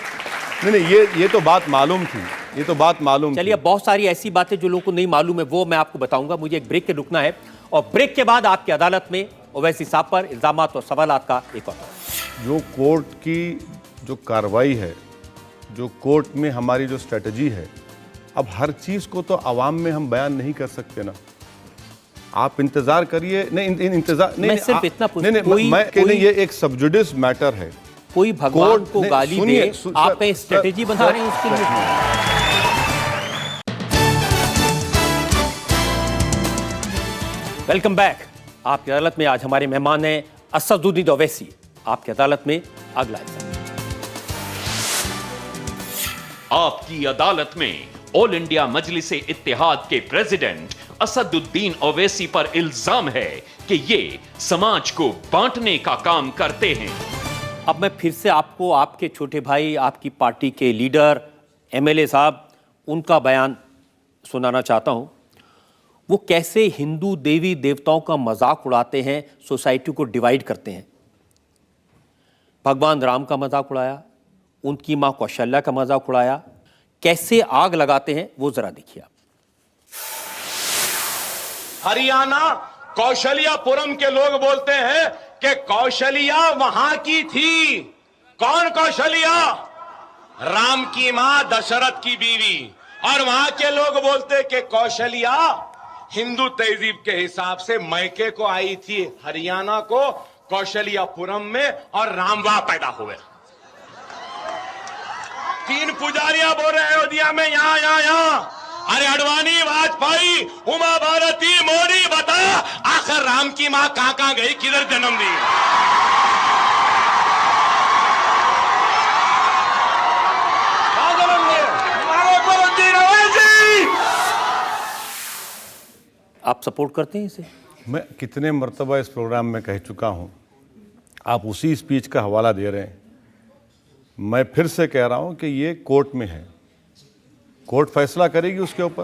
Speaker 5: नहीं, ये तो बात मालूम थी, ये तो बात मालूम।
Speaker 2: चलिए बहुत सारी ऐसी बातें जो लोगों को नहीं मालूम है वो मैं आपको बताऊंगा। मुझे एक ब्रेक के रुकना है और ब्रेक के बाद आपकी अदालत में ओवैसी साहब पर इल्जामात और सवालात का एक और।
Speaker 5: जो कोर्ट की जो कार्रवाई है, जो कोर्ट में हमारी जो स्ट्रेटजी है, अब हर चीज़ को तो आवाम में हम बयान नहीं कर सकते ना। आप इंतजार करिए। नहीं इंतजार नहीं,
Speaker 2: मैं सिर्फ इतना पूछ-
Speaker 5: नहीं
Speaker 2: कोई-
Speaker 5: मैं
Speaker 2: कोई-
Speaker 5: नहीं, ये एक सबजुडिस मैटर है।
Speaker 2: कोई भगवान
Speaker 5: कोर्ट
Speaker 2: को
Speaker 5: ने-
Speaker 2: गाली
Speaker 5: सुनिए,
Speaker 2: दे,
Speaker 5: सर,
Speaker 2: आप कहीं
Speaker 5: सर,
Speaker 2: स्ट्रेटेजी बना रहे हैं उसके लिए? Welcome back. आपकी अदालत में आज हमारे मेहमान हैं असदुद्दीन ओवैसी। आपकी अदालत में अगला एग्जाम।
Speaker 4: आपकी अदालत में ऑल इंडिया मजलिस इत्तेहाद के प्रेसिडेंट असदुद्दीन ओवैसी पर इल्जाम है कि ये समाज को बांटने का काम करते हैं।
Speaker 2: अब मैं फिर से आपको आपके छोटे भाई, आपकी पार्टी के लीडर, एमएलए साहब, उनका बयान सुनाना चाहता हूं। वो कैसे हिंदू देवी देवताओं का मजाक उड़ाते हैं, सोसाइटी को डिवाइड करते हैं। भगवान राम का मजाक उड़ाया, उनकी मां कौशल्या का मजाक उड़ाया, कैसे आग लगाते हैं वो जरा देखिए आप।
Speaker 6: हरियाणा कौशल्यापुरम के लोग बोलते हैं कि कौशल्या वहां की थी। कौन कौशल्या? राम की मां, दशरथ की बीवी। और वहां के लोग बोलते कि कौशल्या हिंदू तहजीब के हिसाब से मैके को आई थी हरियाणा को कौशल्यापुरम में, और राम वहां पैदा हुए। तीन पुजारियां बोल रहे हैं अयोध्या में, यहां। अरे अडवाणी, वाजपेयी, उमा भारती, मोदी, बता आखिर राम की मां कहां गई, किधर जन्म दी? कहां जन्म दिए? हमारे असदुद्दीन ओवैसी।
Speaker 2: आप सपोर्ट करते हैं इसे?
Speaker 5: मैं कितने मर्तबा इस प्रोग्राम में कह चुका हूं, आप उसी स्पीच का हवाला दे रहे हैं। मैं फिर से कह रहा हूं कि ये कोर्ट में है, कोर्ट फैसला करेगी उसके ऊपर,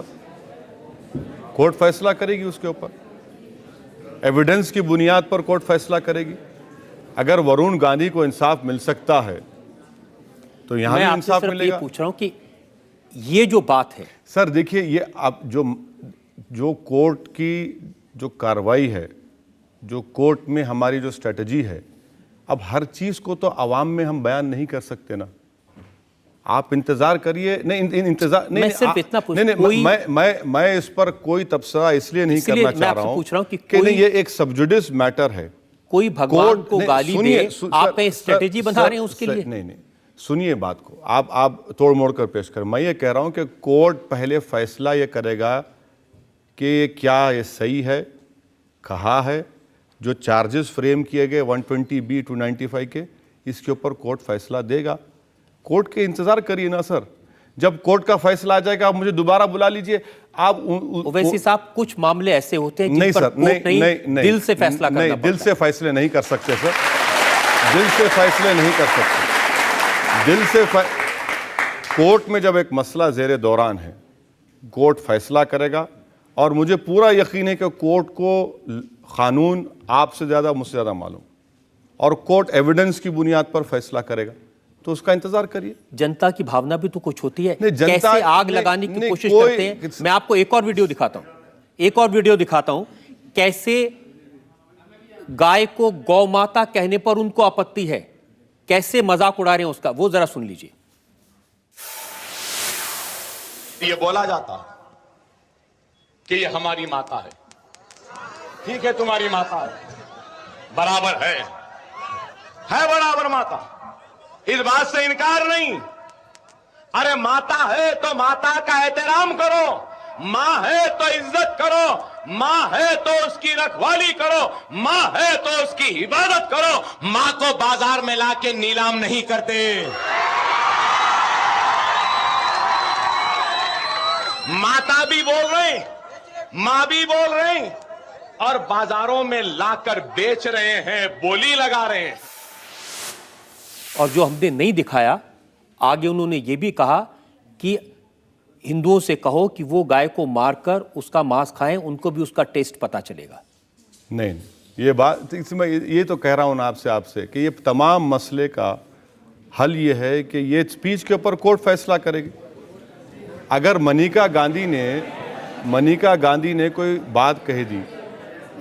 Speaker 5: कोर्ट फैसला करेगी उसके ऊपर, एविडेंस की बुनियाद पर कोर्ट फैसला करेगी। अगर वरुण गांधी को इंसाफ मिल सकता है तो यहां
Speaker 2: मैं
Speaker 5: भी
Speaker 2: आपसे
Speaker 5: इंसाफ
Speaker 2: सिर्फ ये
Speaker 5: मिलेगा।
Speaker 2: पूछ रहा हूं कि ये जो बात है,
Speaker 5: सर देखिए, ये आप जो कोर्ट की जो कार्रवाई है, जो कोर्ट में हमारी जो स्ट्रेटजी है, अब हर चीज को तो आवाम में हम बयान नहीं कर सकते ना। आप इंतजार करिए। नहीं इंतजार नहीं,
Speaker 2: मैं सिर्फ इतना पूछ-
Speaker 5: नहीं
Speaker 2: कोई-
Speaker 5: मैं इस पर कोई तबसरा इसलिए नहीं
Speaker 2: इसलिए
Speaker 5: करना
Speaker 2: मैं
Speaker 5: चाह
Speaker 2: आपसे
Speaker 5: रहा हूं
Speaker 2: पूछ रहा हूं कि
Speaker 5: नहीं,
Speaker 2: कोई-
Speaker 5: ये एक सबजुडिस मैटर है।
Speaker 2: कोई भगवान
Speaker 5: कोर्ट
Speaker 2: को
Speaker 5: ने-
Speaker 2: गाली
Speaker 5: सुनिए,
Speaker 2: दे,
Speaker 5: सर,
Speaker 2: आप कहीं
Speaker 5: सर,
Speaker 2: स्ट्रेटेजी बना
Speaker 5: सर,
Speaker 2: रहे हैं उसके
Speaker 5: सर,
Speaker 2: लिए?
Speaker 5: नहीं सुनिए बात को, आप तोड़ मोड़ कर पेश कर। मैं ये कह रहा हूं कि कोर्ट पहले फैसला ये करेगा कि क्या ये सही है, कहा है, जो चार्जेस फ्रेम किए गए 120B 295 के, इसके ऊपर कोर्ट फैसला देगा। कोर्ट के इंतजार करिए ना सर, जब कोर्ट का फैसला आ जाएगा आप मुझे दोबारा बुला लीजिए। आप
Speaker 2: ओवैसी साहब, कुछ मामले ऐसे होते हैं जिन
Speaker 5: नहीं
Speaker 2: पर
Speaker 5: सर,
Speaker 2: कोर्ट नहीं, दिल से फैसला करना
Speaker 5: नहीं, दिल
Speaker 2: पड़ता
Speaker 5: से फैसले नहीं कर सकते सर, दिल से फैसले नहीं कर सकते। दिल से कोर्ट में जब एक मसला ज़ेरे दौरान है, कोर्ट फैसला करेगा, और मुझे पूरा यकीन है कि कोर्ट को कानून आपसे ज़्यादा, मुझसे ज़्यादा मालूम, और कोर्ट एविडेंस की बुनियाद पर फैसला करेगा, तो उसका इंतजार करिए।
Speaker 2: जनता की भावना भी तो कुछ होती है।
Speaker 5: नहीं, जनता-
Speaker 2: कैसे आग
Speaker 5: नहीं,
Speaker 2: लगाने की
Speaker 5: नहीं,
Speaker 2: कोशिश
Speaker 5: कोई-
Speaker 2: करते हैं। मैं आपको एक और वीडियो दिखाता हूं, कैसे गाय को गौ माता कहने पर उनको आपत्ति है, कैसे मजाक उड़ा रहे हैं उसका, वो जरा सुन लीजिए।
Speaker 6: ये बोला जाता कि ये हमारी माता है। ठीक है, तुम्हारी माता है, बराबर है बराबर माता, इस बात से इनकार नहीं। अरे माता है तो माता का एहतराम करो, मां है तो इज्जत करो, मां है तो उसकी रखवाली करो, मां है तो उसकी इबादत करो। मां को बाजार में लाके नीलाम नहीं करते। माता भी बोल रहे, मां भी बोल रहे, और बाजारों में लाकर बेच रहे हैं, बोली लगा रहे हैं।
Speaker 2: और जो हमने नहीं दिखाया, आगे उन्होंने ये भी कहा कि हिंदुओं से कहो कि वो गाय को मारकर उसका मांस खाएं, उनको भी उसका टेस्ट पता चलेगा।
Speaker 5: नहीं, ये बात, इसमें ये तो कह रहा हूं ना आपसे कि ये तमाम मसले का हल ये है कि ये स्पीच के ऊपर कोर्ट फैसला करेगी। अगर मनिका गांधी ने कोई बात कह दी,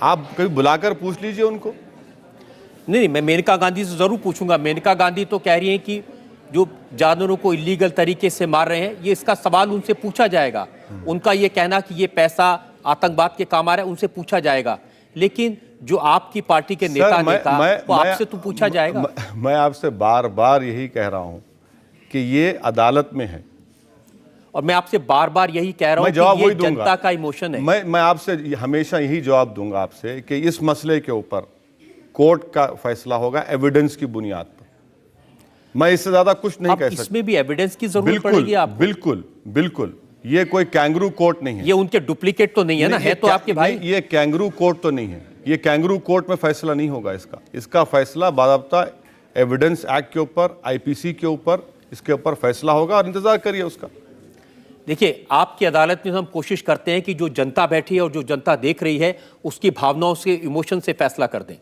Speaker 5: आप कभी बुलाकर पूछ लीजिए उनको।
Speaker 2: नहीं, मैं मेनका गांधी से जरूर पूछूंगा। मेनका गांधी तो कह रही हैं कि जो जानवरों को इलीगल तरीके से मार रहे हैं, ये इसका सवाल उनसे पूछा जाएगा। उनका ये कहना कि ये पैसा आतंकवाद के काम आ रहा है उनसे पूछा जाएगा, लेकिन जो आपकी पार्टी के नेता ने कहा वो आपसे तो पूछा जाएगा।
Speaker 5: मैं आपसे बार बार यही कह रहा हूं कि ये अदालत में है,
Speaker 2: और मैं आपसे बार बार यही कह रहा हूं कि ये जनता का इमोशन है।
Speaker 5: मैं आपसे हमेशा यही जवाब दूंगा आपसे कि इस मसले के ऊपर कोर्ट का फैसला होगा एविडेंस की बुनियाद पर। मैं इससे ज्यादा कुछ नहीं कह सकता।
Speaker 2: इसमें भी एविडेंस की जरूरत पड़ेगी आपको।
Speaker 5: बिल्कुल बिल्कुल, ये कोई कैंगरू कोर्ट नहीं है।
Speaker 2: ये उनके डुप्लीकेट तो नहीं है ना? है तो आपके भाई।
Speaker 5: ये कैंगरू कोर्ट तो नहीं है। ये कैंगरू कोर्ट में फैसला नहीं होगा इसका फैसला बाकायदा एविडेंस एक्ट के ऊपर, आईपीसी के ऊपर, इसके ऊपर फैसला होगा और इंतजार करिए उसका।
Speaker 2: देखिए, आपकी अदालत में हम कोशिश करते हैं कि जो जनता बैठी है और जो जनता देख रही है उसकी भावनाओं से, इमोशन से फैसला कर दें।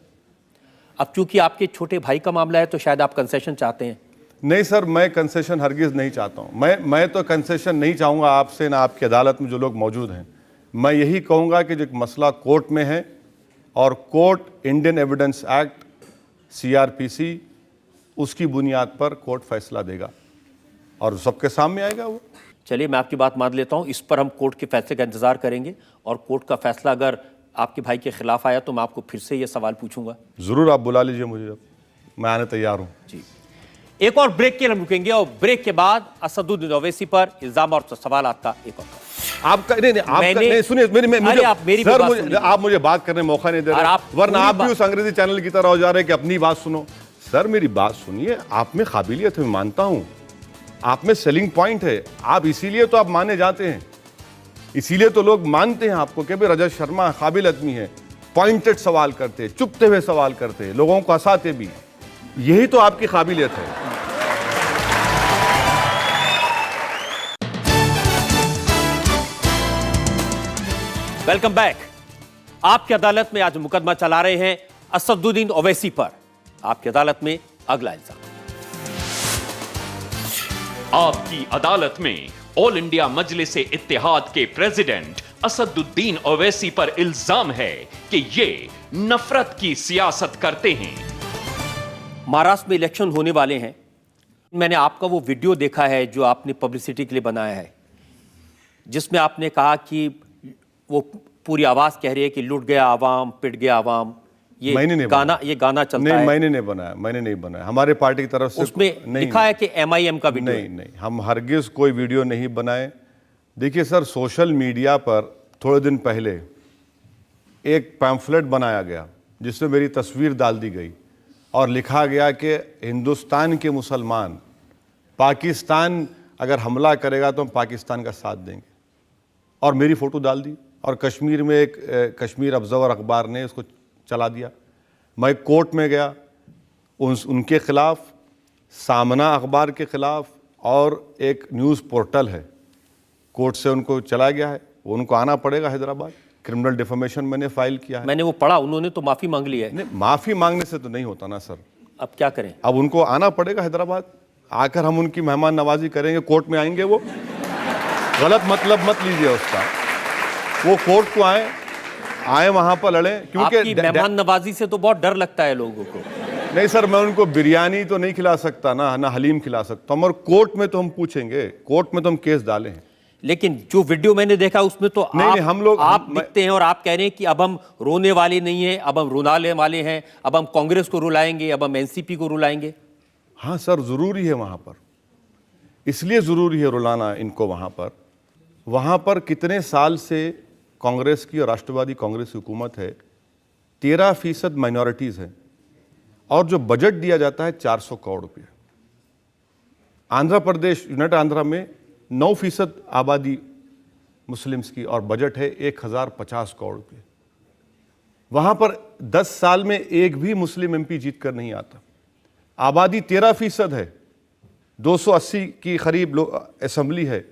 Speaker 2: अब चूंकि आपके छोटे भाई का मामला है तो शायद आप कंसेशन चाहते हैं।
Speaker 5: नहीं सर, मैं कंसेशन हरगिज नहीं चाहता हूं। मैं तो कंसेशन नहीं चाहूंगा आपसे ना आपकी अदालत में जो लोग मौजूद हैं। मैं यही कहूंगा कि जो मसला कोर्ट में है और court Indian evidence act CRPC उसकी बुनियाद पर कोर्ट फैसला देगा और सबके सामने आएगा वो।
Speaker 2: चलिए, मैं आपकी बात मान लेता हूं, इस पर हम कोर्ट के फैसले का इंतजार करेंगे और कोर्ट का फैसला अगर आपके भाई के खिलाफ आया तो मैं आपको फिर से ये सवाल पूछूंगा।
Speaker 5: जरूर, आप बुला लीजिए मुझे, मैं आने तैयार हूं।
Speaker 2: जी, एक और ब्रेक के लिए हम रुकेंगे और ब्रेक के बाद असदुद्दीन ओवैसी पर इल्जाम और सवाल आपका एक और
Speaker 5: आपका नहीं सुनिए, आप मुझे बात करने मौका नहीं दे रहे, वरना आप भी उस अंग्रेजी चैनल की तरह हो जा रहे हैं कि अपनी बात सुनो। सर मेरी बात सुनिए, आप में काबिलियत है, मैं मानता हूं, आप में सेलिंग पॉइंट है, आप इसीलिए तो आप माने जाते हैं, इसीलिए तो लोग मानते हैं आपको कि भाई रजत शर्मा काबिल आदमी है, पॉइंटेड सवाल करते, चुपते हुए सवाल करते, लोगों को हंसाते भी, यही तो आपकी काबिलियत है।
Speaker 2: Welcome back. आपकी अदालत में आज मुकदमा चला रहे हैं असदुद्दीन ओवैसी पर। आपकी अदालत में अगला इल्जाम।
Speaker 4: आपकी अदालत में ऑल इंडिया मजलिस इत्तेहाद के प्रेसिडेंट असदुद्दीन ओवैसी पर इल्जाम है कि ये नफरत की सियासत करते हैं।
Speaker 2: महाराष्ट्र में इलेक्शन होने वाले हैं। मैंने आपका वो वीडियो देखा है जो आपने पब्लिसिटी के लिए बनाया है, जिसमें आपने कहा कि वो पूरी आवाज कह रही है कि लुट गया आवाम, पिट गया आवाम। ये गाना चलता है।
Speaker 5: मैंने नहीं बनाया, हमारे पार्टी की तरफ से
Speaker 2: उसमें लिखा है कि MIM का वीडियो।
Speaker 5: नहीं, हम हरगिज कोई वीडियो नहीं बनाए। देखिए सर, सोशल मीडिया पर थोड़े दिन पहले एक पैम्फलेट बनाया गया जिसमें मेरी तस्वीर डाल दी गई और लिखा गया कि हिंदुस्तान के मुसलमान पाकिस्तान अगर हमला करेगा तो हम पाकिस्तान का साथ देंगे, और मेरी फ़ोटो डाल दी और कश्मीर में एक कश्मीर ऑब्जर्वर अखबार ने इसको चला दिया। मैं कोर्ट में गया, उनके ख़िलाफ़, सामना अखबार के ख़िलाफ़, और एक न्यूज़ पोर्टल है, कोर्ट से उनको चला गया है, उनको आना पड़ेगा हैदराबाद। क्रिमिनल डिफेमेशन मैंने फाइल किया है।
Speaker 2: मैंने वो पढ़ा, उन्होंने तो माफ़ी मांग ली है।
Speaker 5: नहीं, माफ़ी मांगने से तो नहीं होता ना सर।
Speaker 2: अब क्या करें?
Speaker 5: अब उनको आना पड़ेगा हैदराबाद, आकर हम उनकी मेहमान नवाजी करेंगे। कोर्ट में आएंगे वो, गलत मतलब मत लीजिए उसका, वो कोर्ट को आए वहां पर लड़े, क्योंकि
Speaker 2: मेहमान नवाजी से तो बहुत डर लगता है लोगों को।
Speaker 5: नहीं सर, मैं उनको बिरयानी तो नहीं खिला सकता ना हलीम खिला सकता हूं, मगर कोर्ट में तो हम पूछेंगे, कोर्ट में तो हम केस डाले हैं।
Speaker 2: लेकिन जो वीडियो मैंने देखा उसमें तो आप दिखते हैं और आप कह रहे हैं कि अब हम रोने वाले नहीं हैं, अब हम रुलाने वाले हैं, अब हम कांग्रेस को रुलाएंगे, अब हम एनसीपी को रुलाएंगे।
Speaker 5: हाँ सर, जरूरी है वहां पर, इसलिए जरूरी है रुलाना इनको वहां पर कितने साल से कांग्रेस की और राष्ट्रवादी कांग्रेस की हुकूमत है, 13% माइनॉरिटीज़ है, और जो बजट दिया जाता है 400 करोड़ रुपये। आंध्र प्रदेश, यूनाइटेड आंध्रा में 9% आबादी मुस्लिम्स की और बजट है 1050 करोड़ रुपये। वहाँ पर 10 साल में एक भी मुस्लिम MP जीत कर नहीं आता। आबादी 13% है, 280 की करीब असेंबली है।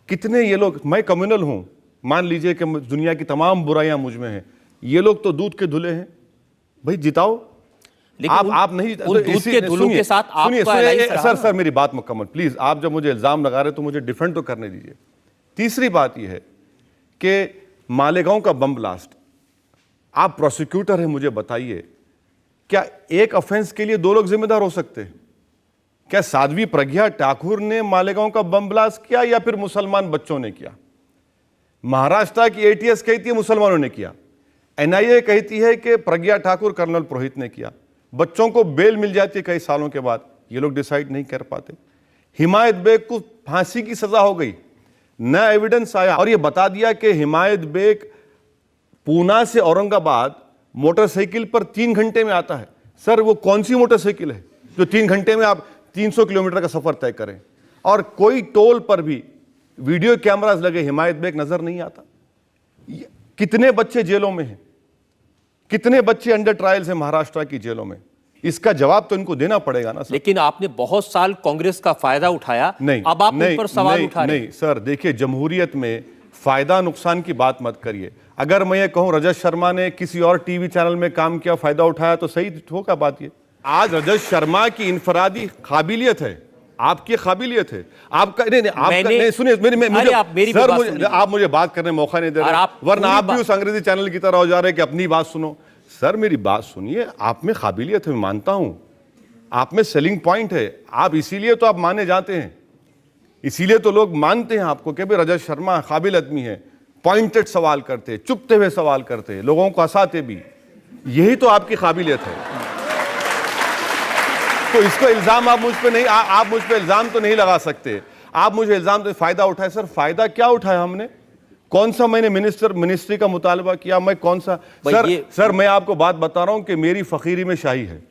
Speaker 5: कितने ये लोग, मैं कम्युनल हूँ, मान लीजिए कि दुनिया की तमाम बुराइयां मुझ में हैं, ये लोग तो दूध के धुले हैं, भाई जिताओ। आप नहीं,
Speaker 2: दूध के धुलों के साथ
Speaker 5: सर मेरी बात मुकम्मल प्लीज। आप जब मुझे इल्जाम लगा रहे तो मुझे डिफेंड तो करने दीजिए। तीसरी बात यह है कि मालेगांव का बम ब्लास्ट, आप प्रोसिक्यूटर हैं, मुझे बताइए क्या एक ऑफेंस के लिए 2 लोग जिम्मेदार हो सकते हैं? क्या साध्वी प्रज्ञा ठाकुर ने मालेगांव का बम ब्लास्ट किया या फिर मुसलमान बच्चों ने किया? महाराष्ट्र की एटीएस कहती है मुसलमानों ने किया, एनआईए कहती है कि प्रज्ञा ठाकुर कर्नल पुरोहित ने किया। बच्चों को बेल मिल जाती है कई सालों के बाद, ये लोग डिसाइड नहीं कर पाते। हिमायत बेग को फांसी की सजा हो गई, नया एविडेंस आया और ये बता दिया कि हिमायत बेग पूना से औरंगाबाद मोटरसाइकिल पर 3 घंटे में आता है। सर वो कौन सी मोटरसाइकिल है जो 3 घंटे में आप 300 किलोमीटर का सफर तय करें? और कोई टोल पर भी वीडियो कैमरास लगे, हिमायत बेग नजर नहीं आता। कितने बच्चे जेलों में हैं, कितने बच्चे अंडर ट्रायल्स हैं महाराष्ट्र की जेलों में? इसका जवाब तो इनको देना पड़ेगा ना सर।
Speaker 2: लेकिन आपने बहुत साल कांग्रेस का फायदा उठाया,
Speaker 5: नहीं,
Speaker 2: अब आप उन पर सवाल उठा रहे हैं।
Speaker 5: नहीं सर, देखिए जमहूरियत में फायदा नुकसान की बात मत करिए। अगर मैं ये कहूं रजत शर्मा ने किसी और टीवी चैनल में काम किया, फायदा उठाया, तो सही होगा बात ये। आज रजत शर्मा की इनफरादी काबिलियत है, आपकी काबिलियत है, आपका नहीं आपका नहीं। सुनिए सर, आप मुझे बात करने मौका नहीं दे रहे, वरना आप भी उस अंग्रेजी चैनल की तरह हो जा रहे हैं कि अपनी बात सुनो। सर मेरी बात सुनिए, आप में काबिलियत है, मैं मानता हूं, आप में सेलिंग पॉइंट है, आप इसीलिए तो आप माने जाते हैं, इसीलिए तो लोग मानते हैं आपको कि भाई रजत शर्मा काबिल आदमी है, पॉइंटेड सवाल करते, चुपते हुए सवाल करते, लोगों को हंसाते भी, यही तो आपकी काबिलियत है। तो इसको इल्जाम आप मुझ पे नहीं, आप मुझ पे इल्जाम तो नहीं लगा सकते। आप मुझे इल्जाम तो फायदा उठाए। सर फायदा क्या उठाया हमने? कौन सा मैंने मिनिस्ट्री का मुतालबा किया? मैं कौन सा? सर मैं आपको बात बता रहा हूं कि मेरी फकीरी में शाही है।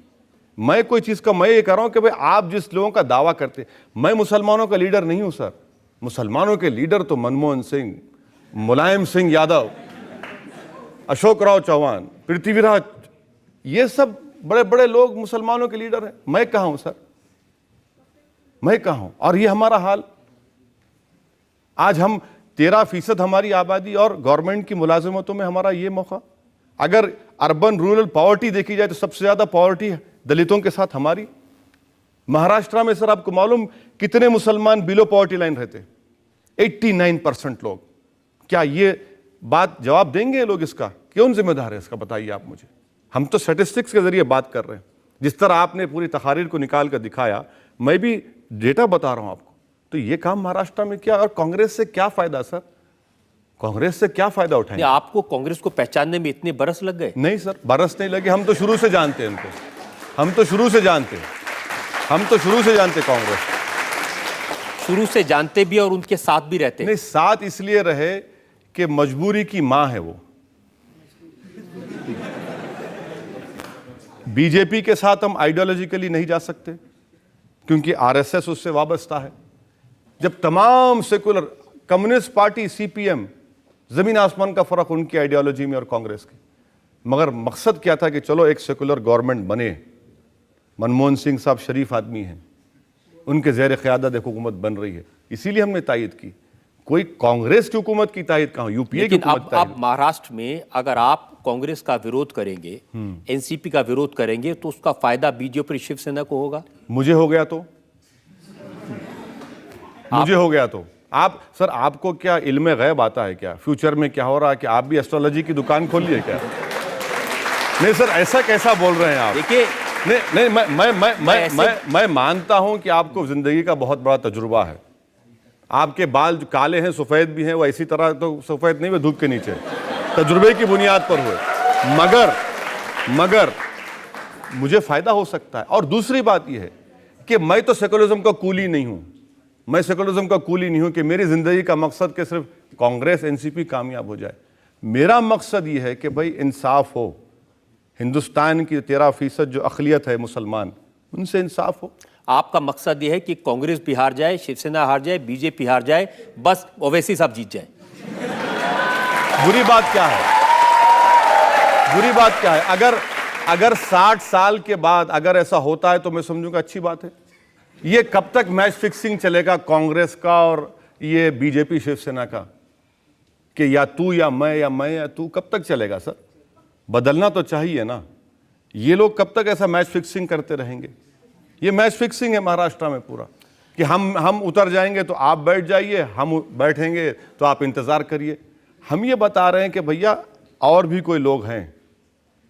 Speaker 5: मैं कोई चीज का, मैं ये कह रहा हूं कि भाई आप जिस लोगों का दावा करते, मैं मुसलमानों का लीडर नहीं हूं सर। मुसलमानों के लीडर तो मनमोहन सिंह, मुलायम सिंह यादव, अशोक राव चौहान, पृथ्वीराज, ये सब बड़े बड़े लोग मुसलमानों के लीडर हैं। मैं कहां हूं सर, मैं कहां हूं? और ये हमारा हाल। आज हम 13% हमारी आबादी और गवर्नमेंट की मुलाजिमतों में हमारा ये मौका। अगर अर्बन रूरल पॉवर्टी देखी जाए तो सबसे ज्यादा पॉवर्टी दलितों के साथ हमारी। महाराष्ट्र में सर आपको मालूम कितने मुसलमान बिलो पॉवर्टी लाइन रहते? 89% लोग। क्या ये बात जवाब देंगे लोग? इसका कौन जिम्मेदार है इसका, बताइए आप मुझे। हम तो स्टैटिस्टिक्स के जरिए बात कर रहे हैं। जिस तरह आपने पूरी तकारीर को निकाल कर दिखाया, मैं भी डेटा बता रहा हूं आपको। तो ये काम महाराष्ट्र में क्या, और कांग्रेस से क्या फायदा सर? कांग्रेस से क्या फायदा उठाएंगे?
Speaker 2: आपको कांग्रेस को पहचानने में इतने बरस लग गए?
Speaker 5: नहीं सर, बरस नहीं लगे, हम तो शुरू से जानते हैं उनको, हम तो शुरू से जानते कांग्रेस,
Speaker 2: शुरू से जानते भी और उनके साथ भी रहते।
Speaker 5: नहीं, साथ इसलिए रहे कि मजबूरी की मां है वो। बीजेपी के साथ हम आइडियोलॉजिकली नहीं जा सकते क्योंकि आरएसएस उससे वाबस्ता है। जब तमाम सेकुलर, कम्युनिस्ट पार्टी, सीपीएम, जमीन आसमान का फर्क उनकी आइडियोलॉजी में और कांग्रेस की। मगर मकसद क्या था कि चलो एक सेकुलर गवर्नमेंट बने। मनमोहन सिंह साहब शरीफ आदमी हैं, उनके ज़ेर क़यादत एक हुकूमत बन रही है, इसीलिए हमने तायद की। कोई कांग्रेस की हुकूमत की तायद कहाँ, यूपीए की हुकूमत।
Speaker 2: अब महाराष्ट्र में अगर आप कांग्रेस का विरोध करेंगे, एनसीपी का विरोध करेंगे, तो उसका फायदा बीजेपी और शिवसेना को होगा।
Speaker 5: मुझे हो गया तो मुझे हो गया तो आप सर, आपको क्या इल्म गैब आता है क्या? फ्यूचर में क्या हो रहा है कि आप भी एस्ट्रोलॉजी की दुकान खोल लिए क्या? नहीं सर, ऐसा कैसा बोल रहे हैं आप?
Speaker 2: देखिए,
Speaker 5: नहीं, मैं मानता हूं कि आपको जिंदगी का बहुत बड़ा तजुर्बा है। आपके बाल जो काले हैं, सफेद भी हैं, वो इसी तरह तो सफेद नहीं हुए धूप के नीचे, तजुर्बे की बुनियाद पर हुए। मगर मुझे फायदा हो सकता है। और दूसरी बात यह है कि मैं तो सेकुलरिज्म का कूली नहीं हूं। मैं सेकुलरिज्म का कूली नहीं हूं कि मेरी जिंदगी का मकसद कि सिर्फ कांग्रेस, एनसीपी कामयाब हो जाए। मेरा मकसद यह है कि भाई इंसाफ हो, हिंदुस्तान की 13% जो अक़लियत है मुसलमान, उनसे इंसाफ हो।
Speaker 2: आपका मकसद यह है कि कांग्रेस भी हार जाए, शिवसेना हार जाए, बीजेपी हार जाए, बस ओवैसी साहब जीत जाए।
Speaker 5: बुरी बात क्या है? बुरी बात क्या है? अगर 60 साल के बाद अगर ऐसा होता है तो मैं समझूंगा अच्छी बात है। ये कब तक मैच फिक्सिंग चलेगा कांग्रेस का और ये बीजेपी शिवसेना का, कि या तू या मैं या तू? कब तक चलेगा सर? बदलना तो चाहिए ना। ये लोग कब तक ऐसा मैच फिक्सिंग करते रहेंगे? ये मैच फिक्सिंग है महाराष्ट्र में पूरा, कि हम उतर जाएंगे तो आप बैठ जाइए, हम बैठेंगे तो आप इंतजार करिए। हम ये बता रहे हैं कि भैया और भी कोई लोग हैं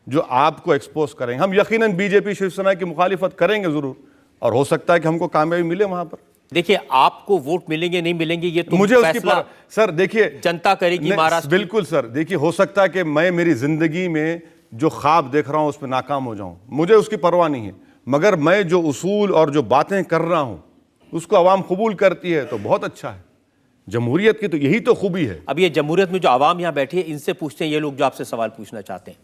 Speaker 5: जो आपको एक्सपोज करेंगे। हम यकीनन बीजेपी शिवसेना की मुखालिफत करेंगे जरूर, और हो सकता है कि हमको कामयाबी मिले वहां पर।
Speaker 2: देखिए, आपको वोट मिलेंगे नहीं मिलेंगे ये तो
Speaker 5: मुझे उसकी
Speaker 2: फैसला
Speaker 5: सर देखिए
Speaker 2: जनता करेगी महाराष्ट्र।
Speaker 5: बिल्कुल सर, देखिए हो सकता है कि मैं मेरी जिंदगी में जो ख्वाब देख रहा हूं उसमें नाकाम हो जाऊं, मुझे उसकी परवाह नहीं है, मगर मैं जो उसूल और जो बातें कर रहा हूं उसको आवाम कबूल करती है तो बहुत अच्छा है। जमहूरियत की तो यही तो खूबी है।
Speaker 2: अब ये जमहूरियत में जो आवाम यहाँ बैठी है, इनसे पूछते हैं ये लोग जो आपसे सवाल पूछना चाहते हैं।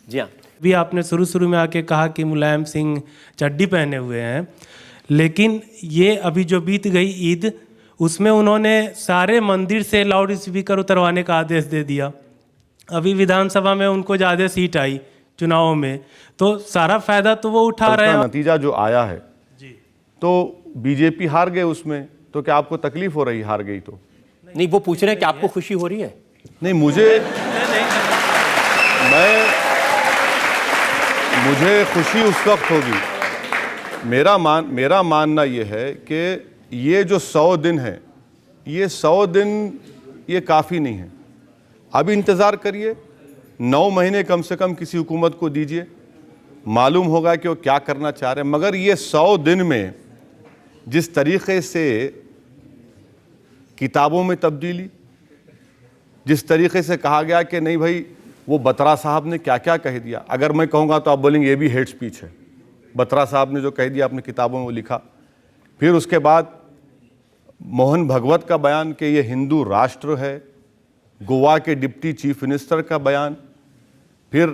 Speaker 2: जी हाँ,
Speaker 10: भी आपने शुरू में आके कहा कि मुलायम सिंह चड्डी पहने हुए हैं, लेकिन ये अभी जो बीत गई ईद, उसमें उन्होंने सारे मंदिर से लाउड स्पीकर उतरवाने का आदेश दे दिया। अभी विधानसभा में उनको ज़्यादा सीट आई चुनावों में, तो सारा फायदा तो वो उठा रहे हैं।
Speaker 5: नतीजा जो आया है जी, तो बीजेपी हार गए उसमें, तो क्या आपको तकलीफ हो रही हार गई तो?
Speaker 2: नहीं, वो पूछ रहे हैं कि आपको खुशी हो रही है?
Speaker 5: नहीं, मुझे खुशी उस वक्त होगी। मेरा मानना ये है कि ये जो 100 दिन है, ये 100 दिन ये काफ़ी नहीं है। अभी इंतज़ार करिए, 9 महीने कम से कम किसी हुकूमत को दीजिए, मालूम होगा कि वो क्या करना चाह रहे हैं। मगर ये 100 दिन में जिस तरीक़े से किताबों में तब्दीली, जिस तरीक़े से कहा गया कि नहीं भाई वो बत्रा साहब ने क्या क्या कह दिया, अगर मैं कहूँगा तो आप बोलेंगे ये भी हेट स्पीच है। बत्रा साहब ने जो कह दिया अपनी किताबों में वो लिखा। फिर उसके बाद मोहन भगवत का बयान कि ये हिंदू राष्ट्र है, गोवा के डिप्टी चीफ मिनिस्टर का बयान, फिर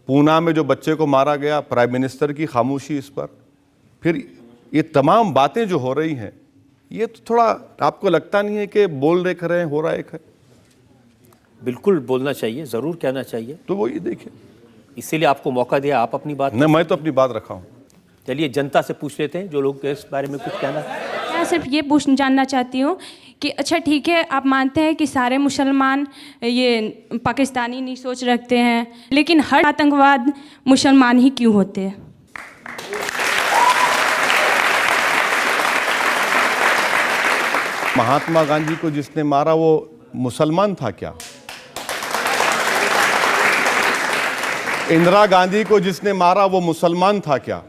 Speaker 5: पूना में जो बच्चे को मारा गया, प्राइम मिनिस्टर की खामोशी इस पर, फिर ये तमाम बातें जो हो रही हैं, ये तो थोड़ा आपको लगता नहीं है कि बोल रहे कर रहे हैं, हो रहा एक है?
Speaker 2: बिल्कुल बोलना चाहिए, ज़रूर कहना चाहिए।
Speaker 5: तो वो ये देखिए,
Speaker 2: इसीलिए आपको मौका दिया, आप अपनी बात।
Speaker 5: नहीं, मैं तो अपनी बात रखा हूँ।
Speaker 2: चलिए जनता से पूछ लेते हैं जो लोग इस बारे में कुछ कहना।
Speaker 11: मैं सिर्फ ये जानना चाहती हूँ कि अच्छा ठीक है, आप मानते हैं कि सारे मुसलमान ये पाकिस्तानी नहीं सोच रखते हैं, लेकिन हर आतंकवाद मुसलमान ही क्यों होते हैं?
Speaker 5: महात्मा गांधी को जिसने मारा वो मुसलमान था क्या? इंदिरा गांधी को जिसने मारा वो मुसलमान था क्या?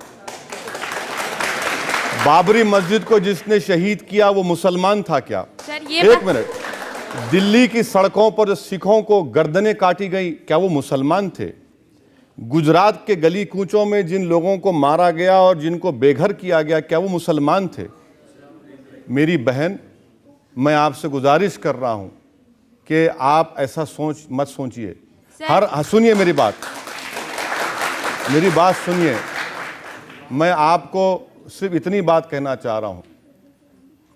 Speaker 5: बाबरी मस्जिद को जिसने शहीद किया वो मुसलमान था क्या? एक मिनट, दिल्ली की सड़कों पर जो सिखों को गर्दनें काटी गई, क्या वो मुसलमान थे? गुजरात के गली कूचों में जिन लोगों को मारा गया और जिनको बेघर किया गया, क्या वो मुसलमान थे? मेरी बहन, मैं आपसे गुजारिश कर रहा हूं कि आप ऐसा मत सोचिए। सुनिए मेरी बात सुनिए। मैं आपको सिर्फ इतनी बात कहना चाह रहा हूं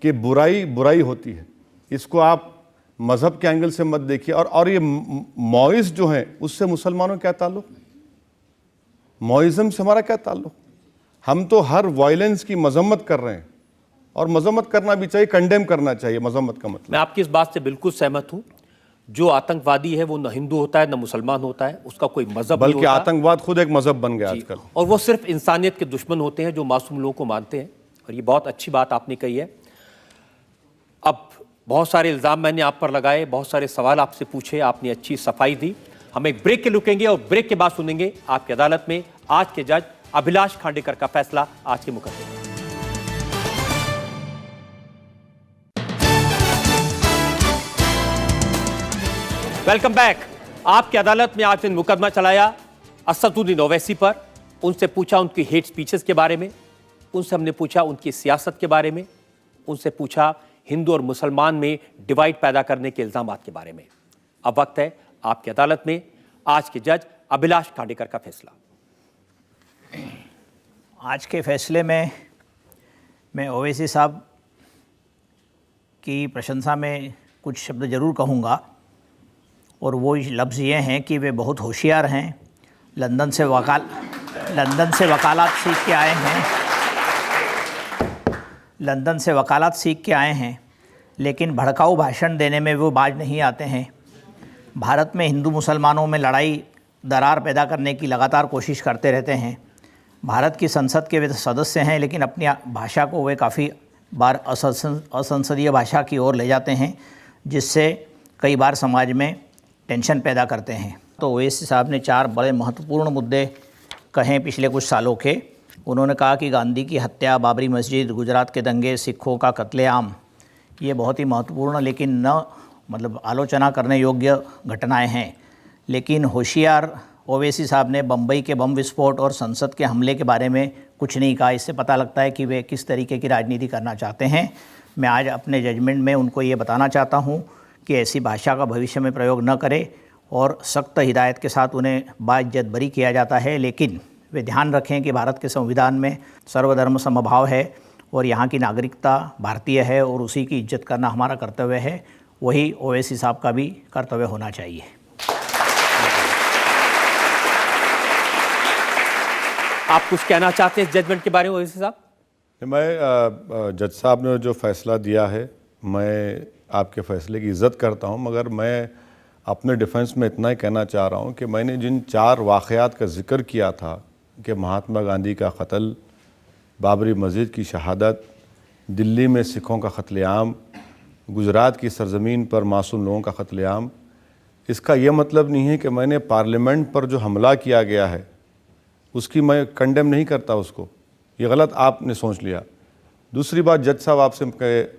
Speaker 5: कि बुराई बुराई होती है, इसको आप मजहब के एंगल से मत देखिए। और ये मौइस जो है उससे मुसलमानों क्या ताल्लुक? मौइज़म से हमारा क्या ताल्लुक? हम तो हर वायलेंस की मजम्मत कर रहे हैं, और मजम्मत करना भी चाहिए, कंडेम करना चाहिए। मजम्मत का मतलब,
Speaker 2: मैं आपकी इस बात से बिल्कुल सहमत हूं। जो आतंकवादी है वो न हिंदू होता है न मुसलमान होता है, उसका कोई मजहब नहीं होता।
Speaker 5: बल्कि आतंकवाद खुद एक मजहब बन गया आजकल,
Speaker 2: और वो सिर्फ इंसानियत के दुश्मन होते हैं जो मासूम लोगों को मानते हैं। और ये बहुत अच्छी बात आपने कही है। अब बहुत सारे इल्ज़ाम मैंने आप पर लगाए, बहुत सारे सवाल आपसे पूछे, आपने अच्छी सफाई दी। हम एक ब्रेक के रुकेंगे और ब्रेक के बाद सुनेंगे आपकी अदालत में आज के जज अभिलाष खांडेकर का फैसला आज के मुकदमे में। Welcome back. आपकी अदालत में आज ने मुकदमा चलाया असदुद्दीन ओवैसी पर। उनसे पूछा उनकी हेट स्पीचेस के बारे में, उनसे हमने पूछा उनकी सियासत के बारे में, उनसे पूछा हिंदू और मुसलमान में डिवाइड पैदा करने के इल्जामात के बारे में। अब वक्त है आपकी अदालत में आज के जज अभिलाष खांडेकर का फैसला।
Speaker 3: आज के फैसले में मैं ओवैसी साहब की प्रशंसा में कुछ शब्द ज़रूर कहूँगा, और वो लफ्ज़ ये हैं कि वे बहुत होशियार हैं। लंदन से वकालत सीख के आए हैं, लंदन से वकालत सीख के आए हैं, लेकिन भड़काऊ भाषण देने में वो बाज नहीं आते हैं। भारत में हिंदू मुसलमानों में लड़ाई दरार पैदा करने की लगातार कोशिश करते रहते हैं। भारत की संसद के वे सदस्य हैं, लेकिन अपनी भाषा को वे काफ़ी बार असंसदीय भाषा की ओर ले जाते हैं, जिससे कई बार समाज में टेंशन पैदा करते हैं। तो ओवैसी साहब ने 4 बड़े महत्वपूर्ण मुद्दे कहे पिछले कुछ सालों के, उन्होंने कहा कि गांधी की हत्या, बाबरी मस्जिद, गुजरात के दंगे, सिखों का कत्लेआम, ये बहुत ही महत्वपूर्ण लेकिन न आलोचना करने योग्य घटनाएं हैं। लेकिन होशियार ओवैसी साहब ने बम्बई के बम विस्फोट और संसद के हमले के बारे में कुछ नहीं कहा। इससे पता लगता है कि वे किस तरीके की राजनीति करना चाहते हैं। मैं आज अपने जजमेंट में उनको ये बताना चाहता हूँ कि ऐसी भाषा का भविष्य में प्रयोग न करें और सख्त हिदायत के साथ उन्हें बाइज्जत बरी किया जाता है। लेकिन वे ध्यान रखें कि भारत के संविधान में सर्वधर्म समभाव है और यहाँ की नागरिकता भारतीय है और उसी की इज्जत करना हमारा कर्तव्य है। वही ओवैसी साहब का भी कर्तव्य होना चाहिए।
Speaker 2: आप कुछ कहना चाहते हैं इस जजमेंट के बारे में ओवैसी साहब?
Speaker 5: मैं जज साहब ने जो फैसला दिया है, मैं आपके फैसले की इज़्ज़त करता हूं, मगर मैं अपने डिफेंस में इतना ही कहना चाह रहा हूं कि मैंने जिन 4 वाक़यात का ज़िक्र किया था कि महात्मा गांधी का कत्ल, बाबरी मस्जिद की शहादत, दिल्ली में सिखों का कत्लेआम, गुजरात की सरज़मीन पर मासूम लोगों का कत्लेआम, इसका ये मतलब नहीं है कि मैंने पार्लियामेंट पर जो हमला किया गया है उसकी मैं कंडेम नहीं करता उसको। ये गलत आपने सोच लिया। दूसरी बात, जज साहब आपसे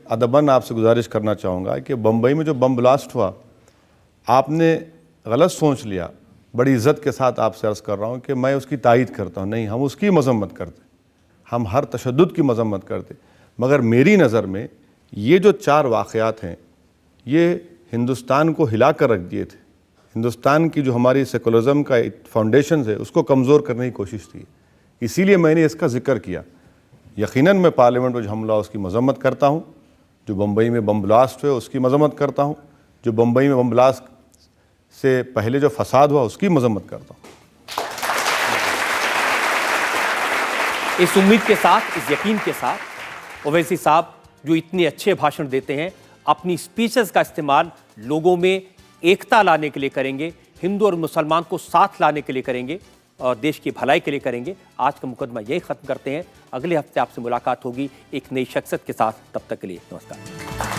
Speaker 5: अदबन आपसे गुजारिश करना चाहूँगा कि बम्बई में जो बम ब्लास्ट हुआ, आपने गलत सोच लिया। बड़ी इज़्ज़त के साथ आपसे अर्ज़ कर रहा हूँ कि मैं उसकी तायद करता हूँ, नहीं, हम उसकी मज़म्मत करते, हम हर तशद्दुद की मज़म्मत करते, मगर मेरी नज़र में ये जो 4 वाक़यात हैं ये हिंदुस्तान को हिला कर रख दिए थे। हिंदुस्तान की जो हमारी सेकुलरिज़म का फाउंडेशन है उसको कमज़ोर करने की कोशिश थी, इसीलिए मैंने इसका ज़िक्र किया। यकीनन मैं पार्लियामेंट में जो हमला उसकी मज़म्मत करता हूँ, जो बम्बई में बम ब्लास्ट हुए उसकी मज़म्मत करता हूँ, जो बम्बई में बम ब्लास्ट से पहले जो फसाद हुआ उसकी मज़म्मत करता हूँ।
Speaker 2: इस उम्मीद के साथ, इस यकीन के साथ ओवैसी साहब जो इतने अच्छे भाषण देते हैं, अपनी स्पीचेस का इस्तेमाल लोगों में एकता लाने के लिए करेंगे, हिंदू और मुसलमान को साथ लाने के लिए करेंगे और देश की भलाई के लिए करेंगे। आज का मुकदमा यही खत्म करते हैं। अगले हफ्ते आपसे मुलाकात होगी एक नई शख्सियत के साथ। तब तक के लिए नमस्कार।